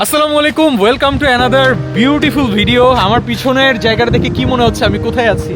আসসালামু আলাইকুম, welcome to another beautiful video. আমার পিছনের জায়গাটা দেখে কি মনে হচ্ছে, আমি কোথায় আছি?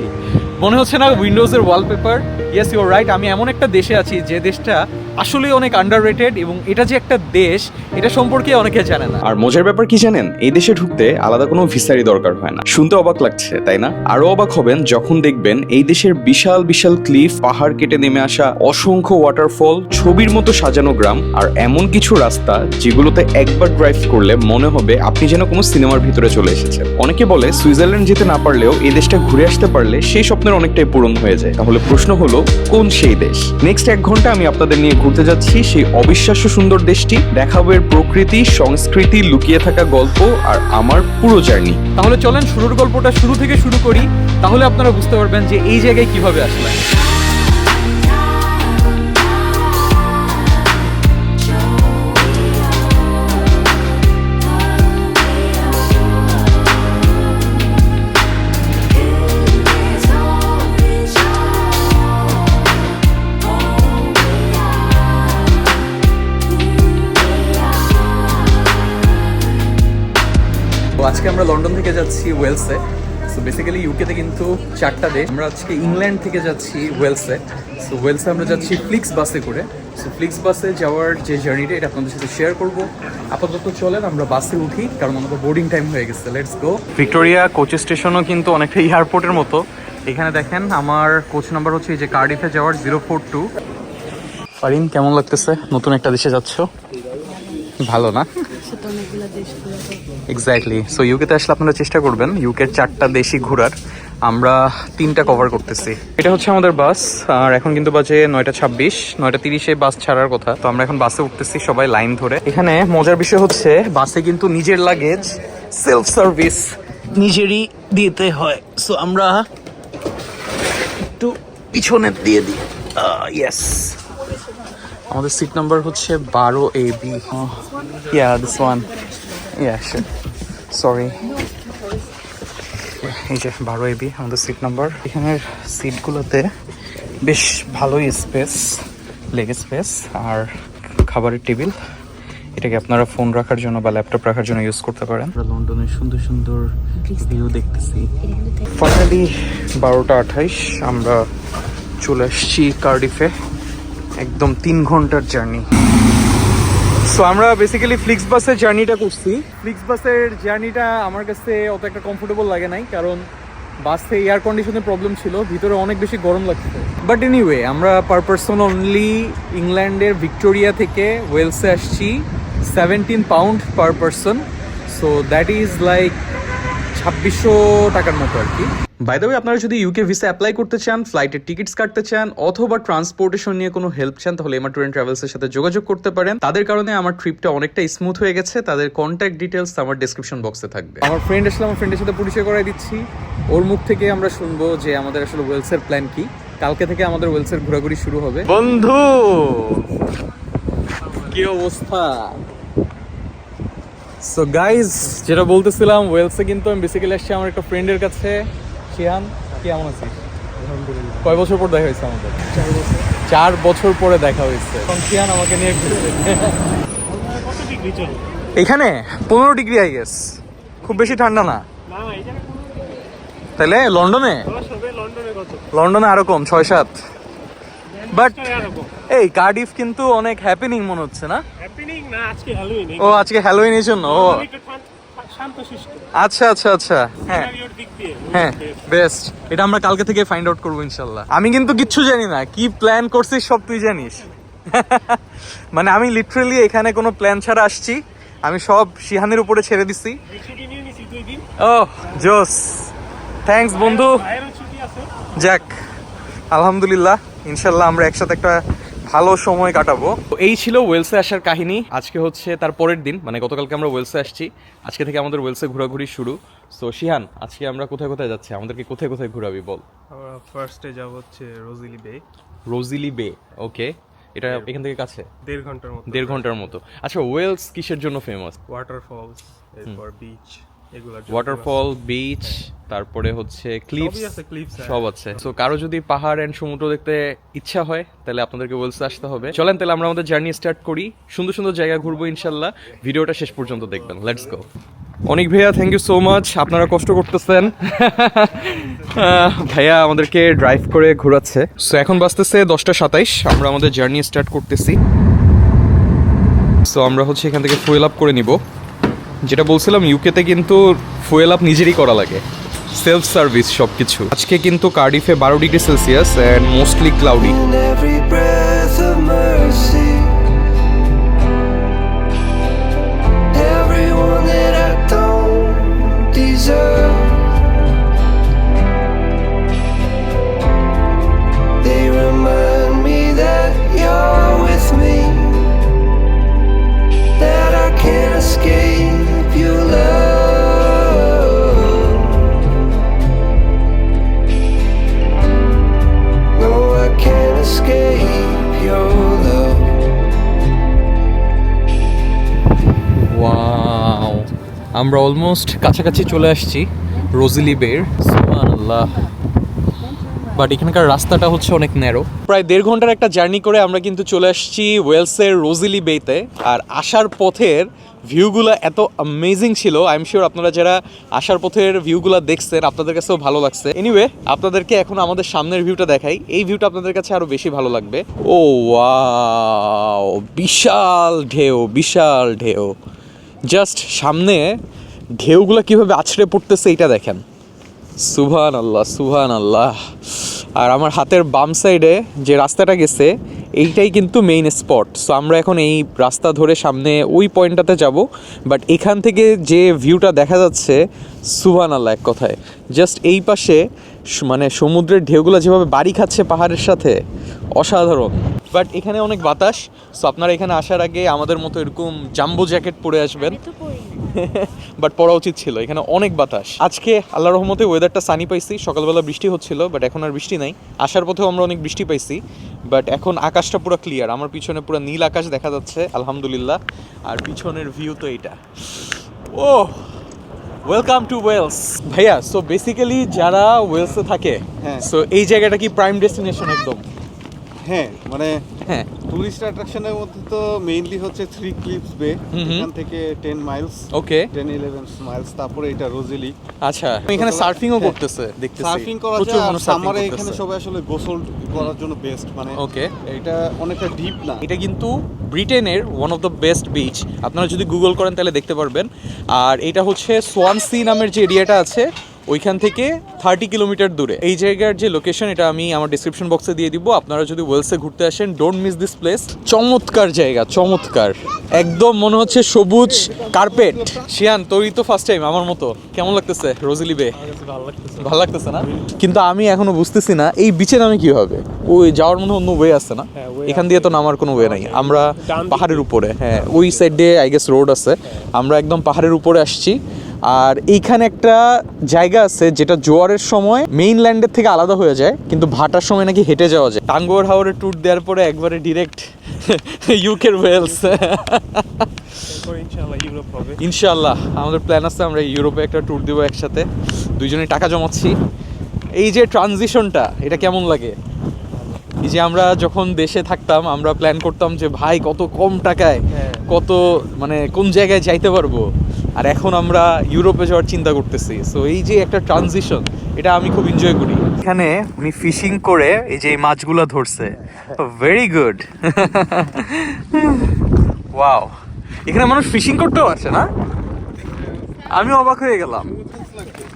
মনে হচ্ছে না উইন্ডোজের wallpaper? Yes, you are right. আমি এমন একটা দেশে আছি যে দেশটা আসলেই অনেক আন্ডাররেটেড, এবং এটা যে একটা দেশ এটা সম্পর্কে অনেকে জানে না। আর মজার ব্যাপার কি জানেন, এই দেশে ঢুকতে আলাদা কোনো ভিসারই দরকার হয় না। শুনতে অবাক লাগছে তাই না? আরো অবাক হবেন যখন দেখবেন এই দেশের বিশাল বিশাল ক্লিফ, পাহাড় কেটে নেমে আসা অসংখ্য ওয়াটারফল, ছবির মতো সাজানো গ্রাম, আর এমন কিছু রাস্তা যেগুলোতে একবার ড্রাইভ করলে মনে হবে আপনি যেন কোনো সিনেমার ভিতরে চলে এসেছেন। অনেকে বলে সুইজারল্যান্ড যেতে না পারলেও এই দেশটা ঘুরে আসতে পারলে সেই স্বপ্নের অনেকটাই পূরণ হয়ে যায়। তাহলে প্রশ্ন হলো, কোন সেই দেশ? নেক্সট 1 ঘন্টা আমি আপনাদের নিয়ে ঘুরতে যাচ্ছি সেই অবিশ্বাস্য সুন্দর দেশটি। দেখাবো এর প্রকৃতি, সংস্কৃতি, লুকিয়ে থাকা গল্প আর আমার পুরো জার্নি। তাহলে চলেন শুরুর গল্পটা শুরু থেকে শুরু করি, তাহলে আপনারা বুঝতে পারবেন যে এই জায়গায় কিভাবে আসলেন। আজকে আমরা লন্ডন থেকে যাচ্ছি ওয়েলসে। সো বেসিক্যালি ইউকেতে কিন্তু 4টা দেশ। আমরা আজকে ইংল্যান্ড থেকে যাচ্ছি ওয়েলসে। সো ওয়েলসে আমরা যাচ্ছি ফ্লিক্স বাসে করে। সো ফ্লিক্স বাসে যাওয়ার যে জার্নিটা এটা আপনাদের সাথে শেয়ার করব। আপাতত চলেন আমরা বাসে উঠি, কারণ আমাদের বোর্ডিং টাইম হয়ে গেছে। Let's go. ভিক্টোরিয়া কোচ স্টেশনও কিন্তু অনেকটা এয়ারপোর্টের মতো। এখানে দেখেন আমার কোচ নাম্বার হচ্ছে এই যে কার্ডিফে যাওয়ার 042। ফারিন, কেমন লাগতেছে নতুন একটা দেশে যাচ্ছ? ভালো না? এক্স্যাক্টলি। সো ইউকেতে আসলে আপনারা চেষ্টা করবেন ইউকের 4টা দেশই ঘোরার। আমরা 3টা কভার করতেছি। এটা হচ্ছে আমাদের বাস, আর এখন কিন্তু বাজে 9:26, 9:30-এ বাস ছাড়ার কথা। তো আমরা এখন বাসে উঠতেছি সবাই লাইন ধরে। এখানে মজার বিষয় হচ্ছে বাসে কিন্তু নিজের লাগেজ সেলফ সার্ভিস নিজেরই দিতে হয়। সো আমরা একটু পিছনে দিয়ে দিই। ইয়েস, আমাদের সিট নাম্বার হচ্ছে 12AB। Yeah, this one. Yeah, sure, sorry. এই যে 12AB আমাদের সিট নাম্বার। এখানের সিটগুলোতে বেশ ভালোই স্পেস, লেগ স্পেস আর খাবারের টেবিল। এটাকে আপনারা ফোন রাখার জন্য বা ল্যাপটপ রাখার জন্য ইউজ করতে পারেন। আমরা লন্ডনের সুন্দর সুন্দর ভিউ দেখতেছি। ফাইনালি 12:28 আমরা চলে আসছি কার্ডিফে। একদম 3 ঘন্টার জার্নি। সো আমরা বেসিক্যালি ফ্লিক্স বাসের জার্নিটা করছি। ফ্লিক্স বাসের জার্নিটা আমার কাছে অত একটা কমফোর্টেবল লাগে নাই, কারণ বাসে এয়ার কন্ডিশনের প্রবলেম ছিল, ভিতরে অনেক বেশি গরম লাগছে। বাট এনিওয়ে, আমরা পার পারসন অনলি ইংল্যান্ডের ভিক্টোরিয়া থেকে ওয়েলসে আসছি 17 pound per person. So that is like 2600 টাকার মতো আর কি। বাই দ্য ওয়ে, আপনারা যদি ইউকে ভিসা অ্যাপ্লাই করতে চান, ফ্লাইটের টিকিটস কাটতে চান, অথবা ট্রান্সপোর্টেশন নিয়ে কোনো হেল্প চান, তাহলে এমা ট্যুর এন্ড ট্রাভেলসের সাথে যোগাযোগ করতে পারেন। তাদের কারণে আমার ট্রিপটা অনেকটা স্মুথ হয়ে গেছে। তাদের কন্ট্যাক্ট ডিটেলস আমার ডেসক্রিপশন বক্সে থাকবে। আমার ফ্রেন্ড আসলে, আমার ফ্রেন্ডের সাথে পরিচয় করাই দিচ্ছি। ওর মুখ থেকে আমরা শুনবো যে আমাদের আসলে ওয়েলসের প্ল্যান কি। কালকে থেকে আমাদের ওয়েলসের ঘোরাঘুরি শুরু হবে। বন্ধু, কি অবস্থা? সো গাইজ, যেটা বলতেছিলাম, ওয়েলসে কিন্তু আমি বেসিক্যালি আসছি আমার একটা ফ্রেন্ডের কাছে। শিহান, কেমন আছিস? আলহামদুলিল্লাহ। কয় বছর পর দেখা হয়েছে আমাদের? 4 বছর পরে দেখা হয়েছে। শিহান আমাকে নিয়ে ঘুরছে। এখানে 15 ডিগ্রি আই গেস, খুব বেশি ঠান্ডা না। তাহলে লন্ডনে লন্ডনে আরো কম, 6-7। বাট এই কার্ডিফ কিন্তু অনেক হ্যাপেনিং মনে হচ্ছে না? ও, আজকে হ্যালোউইন এর জন্য। ও আচ্ছা আচ্ছা আচ্ছা, হ্যাঁ হ্যাঁ, বেস্ট। এটা আমরা কালকে থেকে ফাইন্ড আউট করবো ইনশাল্লাহ। আমি কিন্তু কিচ্ছু জানি না, কি প্ল্যান করছিস সব তুই জানিস। মানে আমি লিটারালি এখানে কোনো প্ল্যান ছাড়া আসছি। আমি সব শিহানের উপরে ছেড়ে দিছি। ও জোস, থ্যাঙ্কস বন্ধু। যাক, আলহামদুলিল্লাহ, ইনশাল্লাহ আমরা একসাথে একটা ভালো সময় কাটাবো। এই ছিল ওয়েলসে আসার কাহিনী। আজকে হচ্ছে তার পরের দিন, মানে গতকালকে আমরা ওয়েলসে আসছি, আজকে থেকে আমাদের ওয়েলসে ঘোরাঘুরি শুরু। সো শিহান, আজকে আমরা কোথায় কোথায় যাচ্ছি? আমাদেরকে কোথায় কোথায় ঘোরাবি বল। আমরা ফার্স্টে যাব হচ্ছে রোজিলি বে। রোজিলি বে, ওকে। এটা এখান থেকে কাছে 1.5 ঘন্টার মতো। 1.5 ঘন্টার মতো। আচ্ছা, ওয়েলস কিসের জন্য ফেমাস? ওয়াটারফলস, এরপর বিচ, এগুলা ওয়াটারফল, বিচ, তারপরে হচ্ছে ক্লিপস, সবই আছে, cliffs, হ্যাঁ। সব আছে। সো কারো যদি পাহাড় এন্ড সমুদ্র দেখতে ইচ্ছা হয় তাহলে আপনাদেরকে ওয়েলসে আসতে হবে। চলেন তাহলে আমরা আমাদের জার্নি স্টার্ট করি। সুন্দর সুন্দর জায়গা ঘুরবো ইনশাল্লাহ। ভিডিওটা শেষ পর্যন্ত দেখবেন। Let's go. অনেক ভাইয়া, থ্যাংক ইউ সো মাচ, আপনারা কষ্ট করতেছেন। ভাইয়া আমাদেরকে ড্রাইভ করে ঘোরাচ্ছে। সো এখন বাজতেছে 10:27, আমরা আমাদের জার্নি স্টার্ট করতেছি। সো আমরা হচ্ছে এখান থেকে ফুয়েল আপ করে নিব। যেটা বলছিলাম, ইউকেতে কিন্তু ফুয়েল আপ নিজেরই করা লাগে, সেলফ সার্ভিস সব কিছু। আজকে কিন্তু কার্ডিফে 12°C and mostly cloudy. In every breath of mercy, everyone that I don't deserve, they remind me that you're with me, that I can't escape your love. No, I can't escape your love. Wow, আমরা almost কাছাকাছি চলে আসছি রোজিলি বের। সুবহানাল্লাহ। But এখানকার রাস্তাটা হচ্ছে অনেক ন্যারো। প্রায় 1.5 ঘন্টার একটা জার্নি করে আমরা কিন্তু চলে আসছি ওয়েলসের রোজিলি বেতে। আর আসার পথের ভিউগুলো এত অ্যামেজিং ছিল, আই এম শিওর আপনারা যারা আসার পথের ভিউগুলো দেখছেন আপনাদের কাছেও ভালো লাগছে। এনিওয়ে, আপনাদেরকে এখন আমাদের সামনের ভিউটা দেখাই। এই ভিউটা আপনাদের কাছে আরো বেশি ভালো লাগবে। ও ওয়াও, বিশাল ঢেউ, বিশাল ঢেউ। জাস্ট সামনে ঢেউগুলো কিভাবে আছড়ে পড়তেছে এটা দেখেন। সুবহানাল্লাহ, সুবহানাল্লাহ। আর আমার হাতের বাম সাইডে যে রাস্তাটা গেছে এইটাই কিন্তু মেইন স্পট। সো আমরা এখন এই রাস্তা ধরে সামনে ওই পয়েন্টটাতে যাব। বাট এখান থেকে যে ভিউটা দেখা যাচ্ছে, সুবহানাল্লাহ এক কথায়। জাস্ট এই পাশে মানে সমুদ্রের ঢেউগুলো যেভাবে বাড়ি খাচ্ছে পাহাড়ের সাথে, অসাধারণ। বাট এখানে অনেক বাতাস। সো আপনারা এখানে আসার আগে আমাদের মতো এরকম জাম্বো জ্যাকেট পরে আসবেন। বাট পড়া উচিত ছিল, এখানে অনেক বাতাস। আজকে আল্লাহর রহমতে ওয়েদারটা সানি পাইছি। সকালবেলা বৃষ্টি হচ্ছিল, বাট এখন আর বৃষ্টি নাই। আসার পথেও আমরা অনেক বৃষ্টি পাইছি, বাট এখন আকাশটা পুরো ক্লিয়ার। আমার পিছনে পুরো নীল আকাশ দেখা যাচ্ছে, আলহামদুলিল্লাহ। আর পিছনের ভিউ তো এইটা। ও, ওয়েলকাম টু ওয়েলস ভাইয়া। সো বেসিক্যালি যারা ওয়েলসে থাকে, হ্যাঁ। সো এই জায়গাটা কি প্রাইম ডেস্টিনেশন একদম? হ্যাঁ, মানে হ্যাঁ, টুরিস্ট অ্যাট্রাকশনের মধ্যে তো মেইনলি হচ্ছে 3 ক্লিপস বে, এখান থেকে 10 মাইলস, ওকে, 10-11 মাইলস। তারপরে এটা রোজেলি। আচ্ছা। এখানে সার্ফিংও করতেছে দেখতেছি, সার্ফিং করা প্রচুর যায়, আর মানুষ সার্ফিং সামারে এখানে করতেছে। সবাই আসলে গোসল করার জন্য বেস্ট। মানে ওকে, এটা অনেকটা ডিপ না। এটা কিন্তু ব্রিটেনের one of the best beach. আপনারা যদি গুগল করেন তাহলে দেখতে পারবেন। আর এটা হচ্ছে সোয়ানসি নামের যে এরিয়াটা আছে ওইখান থেকে 30 কিলোমিটার দূরে। এই জায়গার যে লোকেশন এটা আমি আমার ডিসক্রিপশন বক্সে দিয়ে দিব। আপনারা যদি ওয়েলসে ঘুরতে আসেন, ডোন্ট মিস দিস প্লেস। চমৎকার জায়গা, চমৎকার, একদম মনে হচ্ছে সবুজ কার্পেট। শিয়ান, তোরই তো ফার্স্ট টাইম আমার মতো, কেমন লাগতেছে রোজিলি বে? ভালো লাগতেছে না? কিন্তু আমি এখনো বুঝতেছি না এই বিচে নামে কি হবে। ওই যাওয়ার মধ্যে অন্য ওয়ে আছে না? এখান দিয়ে তো নামার কোনো ওয়ে নাই। আমরা পাহাড়ের উপরে, হ্যাঁ ওই সাইড দিয়ে আই গেস রোড আছে। আমরা একদম পাহাড়ের উপরে আসছি। আর এইখানে একটা জায়গা আছে যেটা জোয়ারের সময় মেইনল্যান্ডের থেকে আলাদা হয়ে যায়, কিন্তু ভাটার সময় নাকি হেঁটে যাওয়া যায়। টাঙ্গুয়ার হাওরে ট্যুর দেওয়ার পরে একবারে ডিরেক্ট ইউকের ওয়েলস। ইনশাআল্লাহ ইউরোপ হবে। ইনশাআল্লাহ আমাদের প্ল্যান আছে, আমরা ইউরোপে একটা ট্যুর দেবো একসাথে। দুইজনে টাকা জমাচ্ছি। এই যে ট্রানজিশনটা, এটা কেমন লাগে? এই যে আমরা যখন দেশে থাকতাম আমরা প্ল্যান করতাম যে ভাই কত কম টাকায় কত মানে কোন জায়গায় যাইতে পারবো, আর এখন আমরা ইউরোপে যাওয়ার চিন্তা করতেছি। সো এই যে একটা ট্রানজিশন, এটা আমি খুব এনজয় করি। এখানে উনি ফিশিং করে এই যে এই মাছগুলো ধরছে, ভেরি গুড। ওয়াও, এখানে মানুষ ফিশিং করতেও আসে না? আমি অবাক হয়ে গেলাম।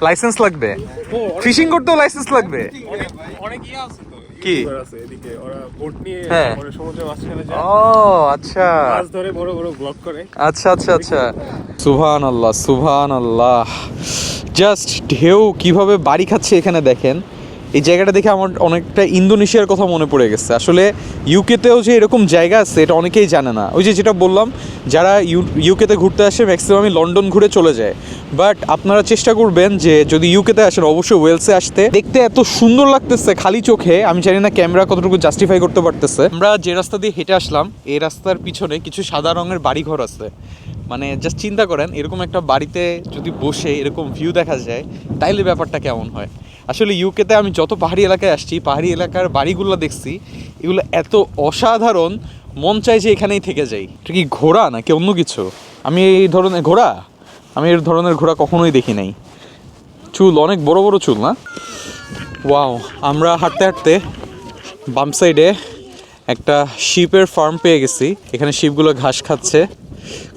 লাইসেন্স লাগবে? ফিশিং করতেও লাইসেন্স লাগবে? অনেক ইয়ে আছে তো, কি আছে এদিকে, ওরা বোট নিয়ে হ্যাঁ। পরে সমুদ্রের মাঝখানে যায়, ও আচ্ছা মাছ ধরে বড় বড় ব্লগ করে। আচ্ছা আচ্ছা আচ্ছা। সুবহানাল্লাহ, সুবহানাল্লাহ। জাস্ট ঢেউ কিভাবে বাড়ি খাচ্ছে এখানে দেখেন। এই জায়গাটা দেখে আমার অনেকটা ইন্দোনেশিয়ার কথা মনে পড়ে গেছে। আসলে ইউকেতেও যে এরকম জায়গা আছে এটা অনেকেই জানে না। ওই যে যেটা বললাম, যারা ইউকেতে ঘুরতে আসে ম্যাক্সিমামই লন্ডন ঘুরে চলে যায়। বাট আপনারা চেষ্টা করবেন যে যদি ইউকেতে আসেন অবশ্যই ওয়েলসে আসতে। দেখতে এত সুন্দর লাগতেছে খালি চোখে, আমি জানি না ক্যামেরা কতটুকু জাস্টিফাই করতে পারতেছে। আমরা যে রাস্তা দিয়ে হেঁটে আসলাম এই রাস্তার পিছনে কিছু সাদা রঙের বাড়িঘর আছে, মানে জাস্ট চিন্তা করেন এরকম একটা বাড়িতে যদি বসে এরকম ভিউ দেখা যায় তাইলে ব্যাপারটা কেমন হয়। আসলে ইউকেতে আমি যত পাহাড়ি এলাকায় আসছি, পাহাড়ি এলাকার বাড়িগুলো দেখছি, এগুলো এত অসাধারণ, মন চায় যে এখানেই থেকে যাই। এটা কি ঘোড়া নাকি অন্য কিছু? আমি এই ধরনের ঘোড়া, আমি এর ধরনের ঘোড়া কখনোই দেখি নাই। চুল অনেক বড় বড় চুল না? ওয়াও, আমরা হাঁটতে হাঁটতে বাম সাইডে একটা শিপের ফার্ম পেয়ে গেছি। এখানে শিপগুলো ঘাস খাচ্ছে,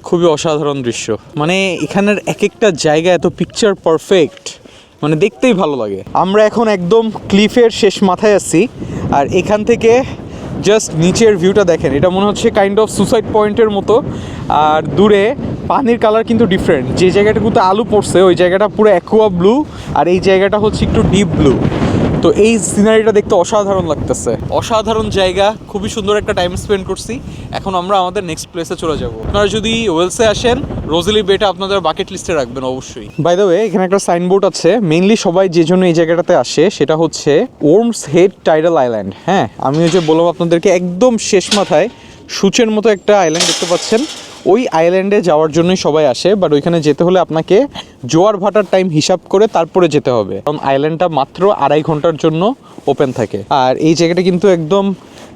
খুবই অসাধারণ দৃশ্য। মানে এখানের এক একটা জায়গা এত পিকচার পারফেক্ট, মানে দেখতেই ভালো লাগে। আমরা এখন একদম ক্লিফের শেষ মাথায় আছি, আর এখান থেকে জাস্ট নিচের ভিউটা দেখেন, এটা মনে হচ্ছে কাইন্ড অফ সুসাইড পয়েন্টের মতো। আর দূরে পানির কালার কিন্তু ডিফারেন্ট, যে জায়গাটাতে আলু পড়ছে ওই জায়গাটা পুরো অ্যাকুয়া ব্লু, আর এই জায়গাটা হচ্ছে একটু ডিপ ব্লু। তো এই সিনারিটা দেখতে অসাধারণ লাগতেছে, অসাধারণ জায়গা, খুবই সুন্দর একটা টাইম স্পেন্ড করছি। এখন আমরা আমাদের নেক্সট প্লেসে চলে যাব। আপনারা যদি ওয়েলসে আসেন, রোজেলি বেটা আপনাদের বাকেট লিস্টে রাখবেন অবশ্যই। বাই দ্য ওয়ে, এখানে একটা সাইনবোর্ড আছে। মেইনলি সবাই যে জন্য এই জায়গাটাতে আসে সেটা হচ্ছে ওর্মস হেড টাইডাল আইল্যান্ড। হ্যাঁ, আমি ওই যে বললাম আপনাদেরকে, একদম শেষ মাথায় সূচের মতো একটা আইল্যান্ড দেখতে পাচ্ছেন, ওই আইল্যান্ডে যাওয়ার জন্যই সবাই আসে। বাট ওইখানে যেতে হলে আপনাকে জোয়ার ভাটার টাইম হিসাব করে তারপরে যেতে হবে, কারণ আইল্যান্ডটা মাত্র 2.5 ঘন্টার জন্য ওপেন থাকে। আর এই জায়গাটা কিন্তু একদম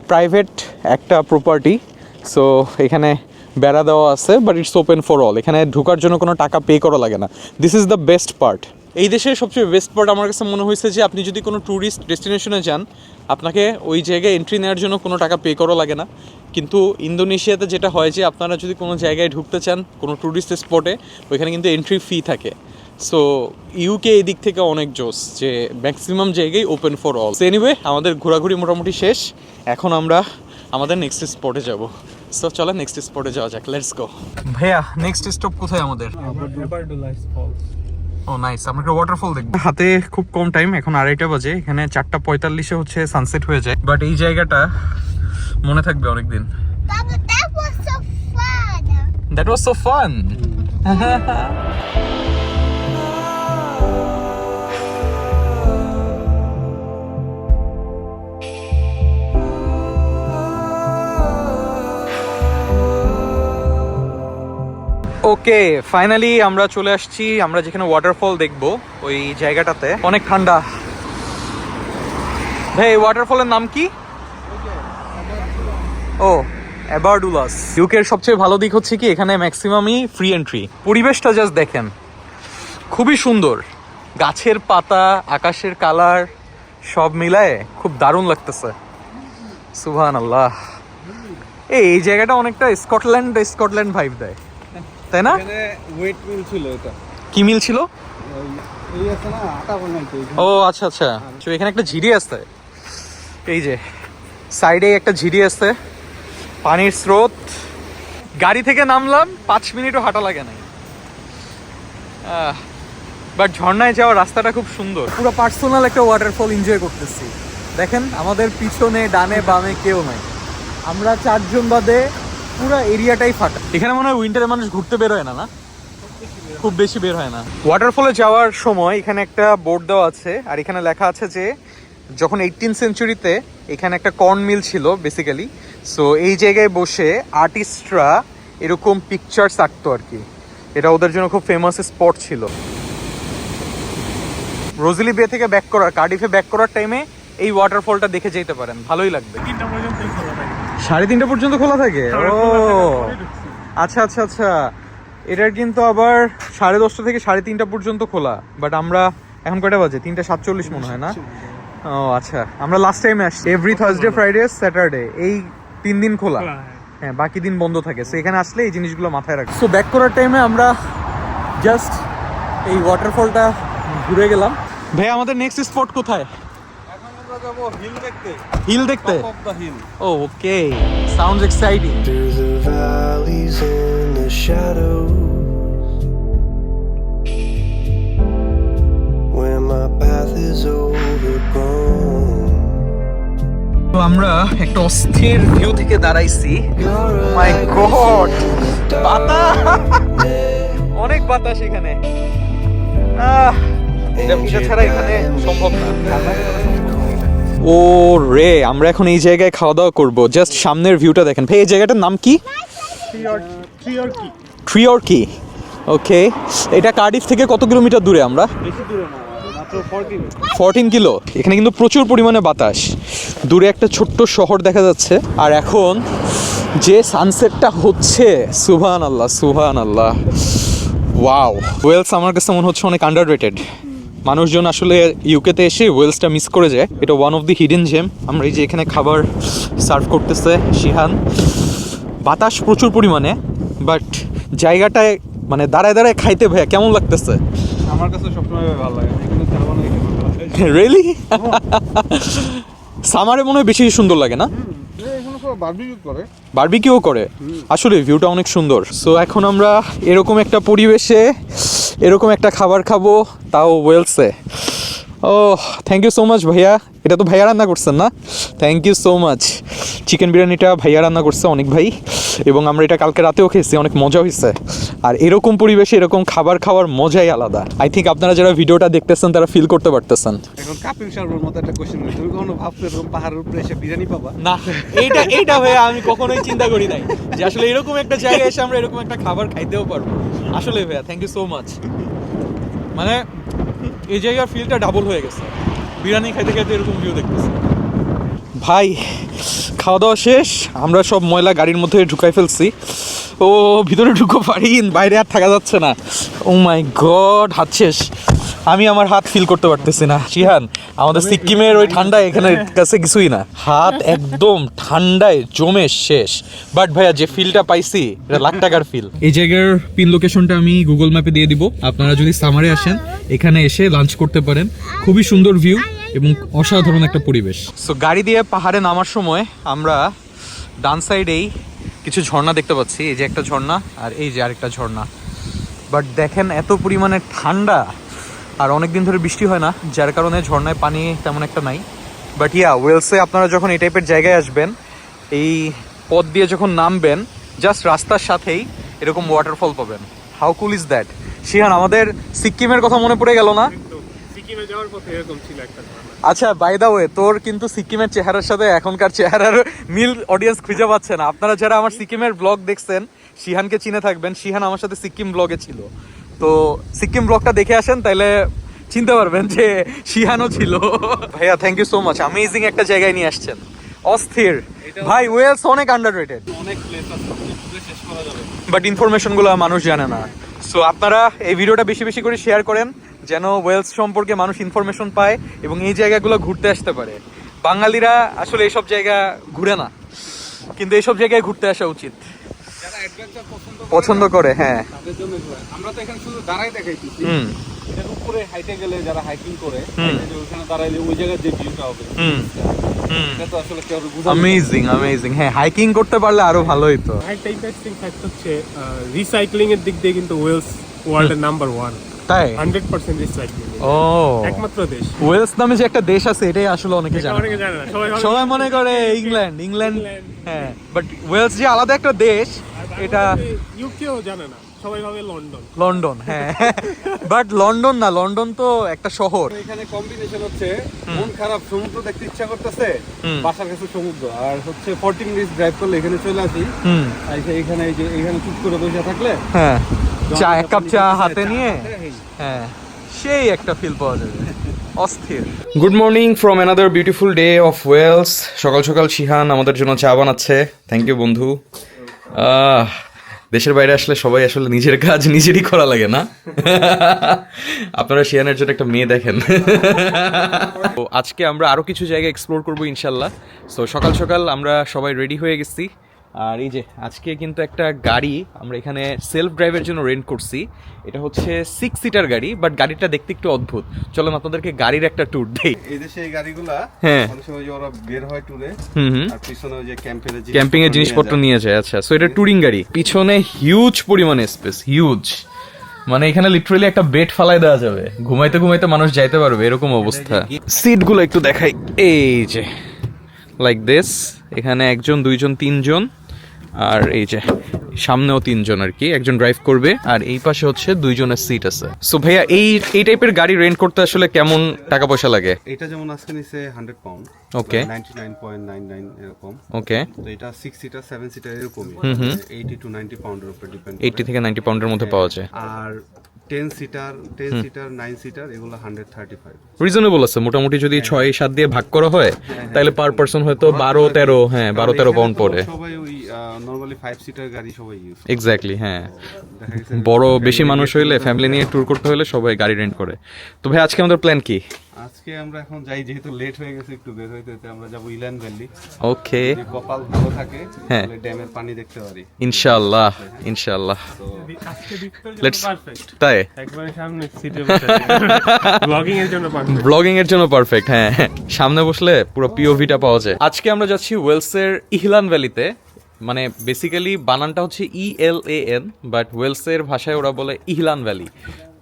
প্রাইভেট একটা প্রপার্টি, সো এখানে বেড়া দেওয়া আছে, but it's open for all. এখানে ঢোকার জন্য কোনো টাকা পে করা লাগে না। This is the best part. এই দেশের সবচেয়ে বেস্ট পার্ট আমার কাছে মনে হয়েছে যে আপনি যদি কোনো ট্যুরিস্ট ডেস্টিনেশনে যান, আপনাকে ওই জায়গায় এন্ট্রি নেওয়ার জন্য কোনো টাকা পে করা লাগে না। কিন্তু ইন্দোনেশিয়াতে যেটা হয় যে আপনারা যদি কোনো জায়গায় ঢুকতে চান, কোনো ট্যুরিস্ট স্পটে, ওইখানে কিন্তু এন্ট্রি ফি থাকে। সো ইউকে এই দিক থেকে অনেক জোস যে ম্যাক্সিমাম জায়গায় ওপেন ফর অল। এনিওয়ে, আমাদের ঘোরাঘুরি মোটামুটি শেষ। এখন আমরা আমাদের নেক্সট স্পটে যাব। সো চলো নেক্সট স্পটে যাওয়া যাক, লেটস গো। ভাইয়া, নেক্সট স্টপ কোথায় আমাদের? ও নাইস, আমরা একটা ওয়াটারফল দেখবো। হাতে খুব কম টাইম, এখন 2:30 বাজে। এখানে 4:45-এ হচ্ছে সানসেট হয়ে যায়। বাট এই জায়গাটা মনে থাকবে অনেকদিন। Baba, that was so fun. That was so fun. Okay, finally আমরা চলে আসছি। আমরা যেখানে ওয়াটারফল দেখবো ওই জায়গাটাতে অনেক ঠান্ডা। ভাই, ওয়াটারফলের নাম কি? ও, অ্যাবারডুলাস। ইউকের সবচেয়ে ভালো দিক হচ্ছে কি, এখানে ম্যাক্সিমামই ফ্রি এন্ট্রি। পরিবেশটা জাস্ট দেখেন, খুবই সুন্দর। গাছের পাতা, আকাশের কালার সব মিলায় খুব দারুণ লাগতেছে। সুবহানাল্লাহ। এই জায়গাটা অনেকটা স্কটল্যান্ড ভাইব দেয়, তাই না? এখানে ওয়েট মিল ছিল। এটা কি মিল ছিল? এই আছে না, আটা বানাইতো। ও আচ্ছা আচ্ছা। তো এখানে একটা ঝিরি আছে, এই যে সাইডে একটা ঝিরি আছে, পানির স্রোত। গাড়ি থেকে নামলাম, 5 মিনিটও হাঁটা লাগে নাই। বাট ঝর্ণায় যাওয়ার রাস্তাটা খুব সুন্দর। পুরো পার্সোনাল একটা ওয়াটারফল এনজয় করতেছি। দেখেন, আমাদের পিছনে ডানে বামে কেউ নাই, আমরা 4 জন বাদে পুরো এরিয়াটাই ফাঁকা। এখানে মনে হয় উইন্টারে মানুষ ঘুরতে বের হয় না, না খুব বেশি বের হয় না। ওয়াটারফলে যাওয়ার সময় এখানে একটা বোর্ড দেওয়া আছে, আর এখানে লেখা আছে যে যখন 18th সেঞ্চুরিতে এখানে একটা কর্ন মিল ছিল বেসিক্যালি। সো এই জায়গায় বসে আর্টিস্টরা এরকম পিকচার্স আঁকতো আর কি। এটা ওদের জন্য খুব ফেমাস স্পট ছিল। রোজেলি বে থেকে কার্ডিফে ব্যাক করার টাইমে এই ওয়াটারফলটা দেখে যেতে পারেন, ভালোই লাগবে। 3:30 পর্যন্ত খোলা থাকে? ও আচ্ছা আচ্ছা আচ্ছা। এটার কিন্তু আবার 10:30 থেকে 3:30 পর্যন্ত খোলা। বাট আমরা এখন কয়টা বাজে? 3:47 মনে হয় না? ও আচ্ছা, আমরা লাস্ট টাইমে আসছি। এভরি থার্সডে, ফ্রাইডে, স্যাটারডে, এই 3 দিন খোলা। হ্যাঁ, বাকি দিন বন্ধ থাকে। সো এখানে আসলে এই জিনিসগুলো মাথায় রাখি। সো ব্যাক করার টাইমে আমরা জাস্ট এই ওয়াটারফলটা ঘুরে গেলাম। ভাই, আমাদের নেক্সট স্পট কোথায়? এখন আমরা যাব হিল দেখতে। হিল দেখতে? Top of the hill. ও okay, sounds exciting. Through the valleys and the shadows, where my path is overgrown. তো আমরা একটা অস্থির ভিউ থেকে দাঁড়াইছি। মাই গড, অনেক বাতাস এখানে। এটা ছাড়া এখানে সম্ভব না। ও রে, আমরা এখন এই জায়গায় খাওয়া দাওয়া করবো। জাস্ট সামনের ভিউটা দেখেন। ভাই, এই জায়গাটার নাম কি? ট্রি অর কি? ওকে, এটা কার্ডিফ থেকে কত কিলোমিটার দূরে আমরা? বেশি দূরে না, মাত্র 14 কিলো। এখানে কিন্তু প্রচুর পরিমাণে বাতাস, দূরে একটা ছোট্ট শহর দেখা যাচ্ছে। আর এখন যে সানসেটটা হচ্ছে, সুবহানাল্লাহ সুবহানাল্লাহ, ওয়াও। ওয়েলস আমার কাছে মনে হচ্ছে অনেক আন্ডাররেটেড। মানুষজন আসলে ইউকেতে এসে ওয়েলসটা মিস করে যায়। এটা one of the hidden gem. আমরা এই যে এখানে খাবার সার্ভ করতেছে শিহান, বাতাস প্রচুর পরিমাণে, বাট জায়গাটায় মানে দাঁড়ায় দাঁড়ায় খাইতে ভাইয়া কেমন লাগতেছে? আমার কাছে সবসময় ভালো লাগে, এখানে তেমন রিয়েলি? সামারে মনে হয় বেশি সুন্দর লাগে না? এখানে সব বারবিকিউ করে। বারবিকিউ করে, আসলে ভিউটা অনেক সুন্দর। সো এখন আমরা এরকম একটা পরিবেশে এরকম একটা খাবার খাবো, তাও ওয়েলসে। ও থ্যাংক ইউ সো মাচ ভাইয়া। এটা তো ভাইয়া রান্না করছেন না? Thank you so much. Chicken বিরিয়ানিটা ভাইয়া রান্না করছে, অনেক ভাই, এবং আমরা এটা কালকে রাতেও খেয়েছি, অনেক মজা হয়েছে। আর এরকম পরিবেশে এরকম খাবার খাওয়ার মজাই আলাদা। আই থিঙ্ক আপনারা যারা ভিডিওটা দেখতেছেন তারা ফিল করতে পারতেছেন। এখন কাপিল শর্মার মতো একটা কোশ্চেন, তুমি কখনো ভাবছো এরকম পাহাড়ের উপরে এসে বিরিয়ানি পাবা? না, এইটা ভাইয়া আমি কখনোই চিন্তা করি নাই যে আসলে এরকম একটা জায়গায় এসে আমরা এরকম একটা খাবার খাইতেও পারবো। আসলে ভাইয়া থ্যাংক ইউ সো মাচ। মানে এই জায়গার ফিলটা ডাবল হয়ে গেছে, বিরিয়ানি খাইতে খাইতে এরকম ভিউ দেখতেছি। ভাই খাওয়া দাওয়া শেষ, আমরা সব ময়লা গাড়ির মধ্যে ঢুকাই ফেলছি। ও ভিতরে ঢুকো পারি, বাইরে আর থাকা যাচ্ছে না। ও মাই গড, হাত শেষ। আমি আমার হাত ফিল করতে পারতেছি না। শিহান, আমাদের সিকিমের ওই ঠান্ডায় এখানে কাছে কিছুই না, হাত একদম ঠান্ডায় জমে শেষ। বাট ভাইয়া যে ফিলটা পাইছি, এটা লাখ টাকার ফিল। এই জায়গার পিন লোকেশনটা আমি গুগল ম্যাপে দিয়ে দিব। আপনারা যদি সামারে আসেন এখানে এসে লাঞ্চ করতে পারেন, খুবই সুন্দর ভিউ এবং অসাধারণ একটা পরিবেশ। সো গাড়ি দিয়ে পাহাড়ে নামার সময় আমরা ডান সাইডেই কিছু ঝর্ণা দেখতে পাচ্ছি। এই যে একটা ঝর্ণা, আর এই যে আরেকটা ঝর্ণা। বাট দেখেন এত পরিমাণে ঠান্ডা, আর অনেক দিন ধরে বৃষ্টি হয় না, যার কারণে ঝর্ণায় পানি তেমন একটা নাই। বাট ইয়া, ওয়েলসে আপনারা যখন এই টাইপের জায়গায় আসবেন, এই পথ দিয়ে যখন নামবেন, জাস্ট রাস্তার সাথেই এরকম ওয়াটারফল পাবেন। How cool is that? Shihan, আমাদের সিকিমের কথা মনে পড়ে গেল না? সিকিমে যাওয়ার পথে এরকম ছিল একটা ঝর্ণা। আচ্ছা, বাই দা ওয়ে, তোর কিন্তু সিকিমের চেহারার সাথে এখনকার চেহারার মিল অডিয়েন্স খুঁজে পাচ্ছে না। আপনারা যারা আমার সিকিমের ব্লগ দেখছেন, শিহানকে চিনে থাকবেন। শিহান আমার সাথে সিকিম ব্লগে ছিল, তো সিকিম ব্লগটা দেখে আসেন, তাইলে চিনতে পারবেন যে শিহানও ছিল। ভাইয়া thank you so much, amazing একটা জায়গায় নিয়ে আসছেন, অস্থির। ভাই ওয়েলস অনেক আন্ডাররেটেড, অনেক প্লেস আছে, শেষ করা যাবে। বাট ইনফরমেশনগুলো মানুষ জানে না। সো আপনারা এই ভিডিওটা বেশি বেশি করে শেয়ার করেন, যেন ওয়েলস সম্পর্কে মানুষ ইনফরমেশন পায় এবং এই জায়গাগুলো ঘুরতে আসতে পারে। বাঙালিরা আসলে এইসব জায়গা ঘুরে না, কিন্তু এইসব জায়গায় ঘুরতে আসা উচিত, যারা অ্যাডভেঞ্চার পছন্দ করে। হ্যাঁ, তাদের জন্য আমরা তো এখানে শুধু দাঁড়াই দেখাইতেছি। হুম এর উপরে হাইটে গেলে যারা হাইকিং করে, হুম। যে ওখানে দাঁড়াইলে ওই জায়গার যে ভিউটা হবে, হুম হুম, এটা তো আসলে কেউ বুঝা অ্যামেজিং অ্যামেজিং। হ্যাঁ, হাইকিং করতে পারলে আরো ভালো হতো। আর টাইপের ফ্যাক্ট হচ্ছে রিসাইক্লিং এর দিক দিয়ে কিন্তু ওয়েলস ওয়ার্ল্ডের নাম্বার 1, তাই? 100% রিসাইক্লিং, ও, একমাত্র দেশ। ওয়েলস নামে যে একটা দেশ আছে, এটাই আসলে অনেকে জানে অনেকে না। জানে না, সবাই মনে করে ইংল্যান্ড ইংল্যান্ড, হ্যাঁ, বাট ওয়েলস যে আলাদা একটা দেশ, এটা ইউকেও জানে না, সবাই ভাবে লন্ডন। লন্ডন, হ্যাঁ, বাট লন্ডন না, লন্ডন তো একটা শহর। এখানে কম্বিনেশন হচ্ছে মন খারাপ, সমুদ্র দেখতে ইচ্ছা করতেছে, হুম। বাসার কাছে সমুদ্র, আর হচ্ছে 40 মিনিট ড্রাইভ করলে এখানে চলে আসি। হুম, আর এখানে এই যে এখানে চুপ করে বসে থাকলে হ্যাঁ, চা, এক কাপ চা হাতে চা নিয়ে, হাতে, এই। হ্যাঁ, সেই একটা ফিল পাওয়া যাবে, অস্থির। Good morning from another beautiful day of Wales. সকাল সকাল শিহান আমাদের জন্য চা বানাচ্ছে, থ্যাংক ইউ বন্ধু। দেশের বাইরে আসলে সবাই আসলে নিজের কাজ নিজেরই করা লাগে না? আপনারা শিহানের জন্য একটা মেয়ে দেখেন। তো আজকে আমরা আরো কিছু জায়গা এক্সপ্লোর করবো ইনশাল্লাহ। সো সকাল সকাল আমরা সবাই রেডি হয়ে গেছি, আর এই যে আজকে কিন্তু একটা গাড়ি আমরা এখানে সেলফ ড্রাইভের জন্য রেন্ট করছি। এটা হচ্ছে 6 সিটার গাড়ি, বাট গাড়িটা দেখতে একটু অদ্ভুত। চলো আপনাদেরকে গাড়ির একটা ট্যুর দেই। এই দেশে এই গাড়িগুলা হ্যাঁ। অনেক সময় যে ওরা বের হয় ট্যুরে, হুম, আর পিছনে ওই যে ক্যাম্পিং এর জিনিসপত্র নিয়ে যায়। আচ্ছা, সো এটা ট্যুরিং গাড়ি, পিছনে হিউজ পরিমাণে স্পেস, হিউজ, মানে এখানে লিটারালি একটা বেড ফালাই দেওয়া যাবে, ঘুমাইতে ঘুমাইতে মানুষ যাইতে পারবে, এরকম অবস্থা। সিটগুলো একটু দেখাই, এই যে লাইক দিস, এখানে 1 জন 2 জন 3 জন, আর এই যে সামনেও 3 জন আর কি, একজন ড্রাইভ করবে আর এই পাশে হচ্ছে 2 জনের সিট আছে। সো ভাইয়া এই টাইপের গাড়ি রেন্ট করতে আসলে কেমন টাকা পয়সা লাগে? এটা যেমন আজকে নিছে 100 পাউন্ড, ওকে 99.99 এরকম। ওকে, তো এটা 6 সিটার 7 সিটার এরকমই, 80 to 90 পাউন্ডের উপর ডিপেন্ড। 80 থেকে 90 পাউন্ডের মধ্যে পাওয়া যায়। আর 10 সিটার 9 সিটার এগুলো 135। রিজনেবল আছে মোটামুটি, যদি 6-7 দিয়ে ভাগ করা হয় তাহলে পার পারসন হয়তো 12-13 হ্যাঁ 12-13 পাউন্ড পড়ে। সবাই ওই নরমালি 5 সিটার গাড়ি সবাই ইউজ। এক্স্যাক্টলি হ্যাঁ, দেখা গেছে বড় বেশি মানুষ হইলে ফ্যামিলি নিয়ে ট্যুর করতে হলে সবাই গাড়ি রেন্ট করে। তো ভাই আজকে আমাদের প্ল্যান কি? আজকে আমরা এখন যাই, যেহেতু লেট হয়ে গেছে একটু বের হইতে হইতে, আমরা যাবো ইলান ভ্যালি। ওকে, যদি কপাল ভালো থাকে হ্যাঁ। তাহলে ড্যামের পানি দেখতে পারি ইনশাআল্লাহ ইনশাআল্লাহ। আজকে দিকটার জন্য Let's- পারফেক্ট, তাই একবারে সামনে সিটে বসে ব্লগিং এর জন্য পারফেক্ট। ব্লগিং এর জন্য পারফেক্ট, হ্যাঁ সামনে বসলে পুরো পিওভিটা পাওয়া যায়। আজকে আমরা যাচ্ছি ওয়েলসের ইহলান ভ্যালিতে, মানে বেসিক্যালি বানানটা হচ্ছে ELAN, বাট ওয়েলসের ভাষায় ওরা বলে ইহলান ভ্যালি।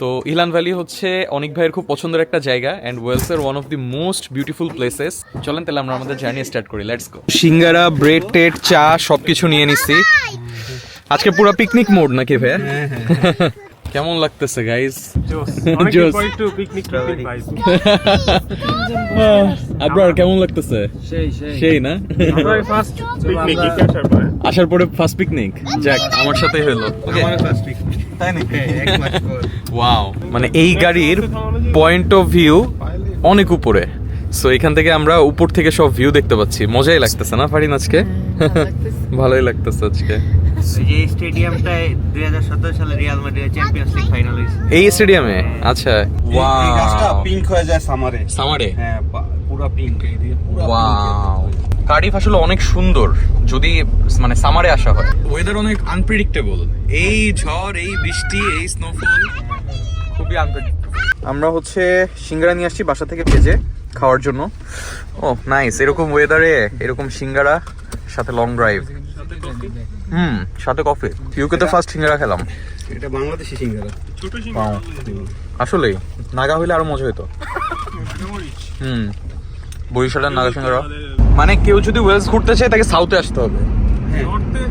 তো ইহলান ভ্যালি হচ্ছে অনেক ভাইয়ের খুব পছন্দের একটা জায়গা অ্যান্ড ওয়েলসের one of the most beautiful places. চলেন তাহলে আমরা আমাদের জার্নি স্টার্ট করি, let's go. Singara, bread Ted, চা সবকিছু নিয়ে নিছি। আজকে পুরো পিকনিক মোড নাকি ভাইয়া? কেমন লাগতেছে গাইস? অনেক Joss. পর একটু পিকনিক ভাইব। আপনার কেমন লাগতেছে? সেই না? আমরা ফার্স্ট পিকনিক আসার পরে ফার্স্ট পিকনিক, যাক আমার সাথেই হলো। তাই নাকি? এক মাস পর। ওয়াও, মানে এই গাড়ির পয়েন্ট অফ ভিউ অনেক উপরে। সো এখান থেকে আমরা উপর থেকে সব ভিউ দেখতে পাচ্ছি। মজাই লাগতেছে না ফারিন আজকে? ভালোই লাগতেছে আজকে। এই স্টেডিয়ামটায় 2017 সালে রিয়াল মাদ্রিদের চ্যাম্পিয়ন্স লিগ ফাইনাল হয়েছে। এই স্টেডিয়ামে? আচ্ছা, এই গাছটা ওয়াও। পিঙ্ক হয়ে যায় সামারে। সামারে? হ্যাঁ, পুরো পিঙ্ক, এই দিয়ে পুরো ওয়াও, কার্ডিফ আসলে অনেক সুন্দর যদি মানে সামারে আসা হয়। ওয়েদার অনেক আনপ্রেডিক্টেবল, এই ঝড়, এই বৃষ্টি, এই স্নোফল খুবই আনপ্রেডিক্টেবল। আমরা হচ্ছে সিঙ্গারা নিয়ে আসছি বাসা থেকে ভেজে খাওয়ার জন্য। ও নাইস, এরকম ওয়েদারে এরকম সিঙ্গারা সাথে লং ড্রাইভ, সাথে কফি। ইউকে তো ফার্স্ট সিঙ্গারা খেলাম। এটা বাংলাদেশি সিঙ্গারা। ছোট Wow. আসলেই নাগা হইলে আরো মজা হতো। বরিশালের নাগা সিঙ্গারা, মানে কেউ যদি ওয়েলস ঘুরতে চায় তাকে সাউথে আসতে হবে।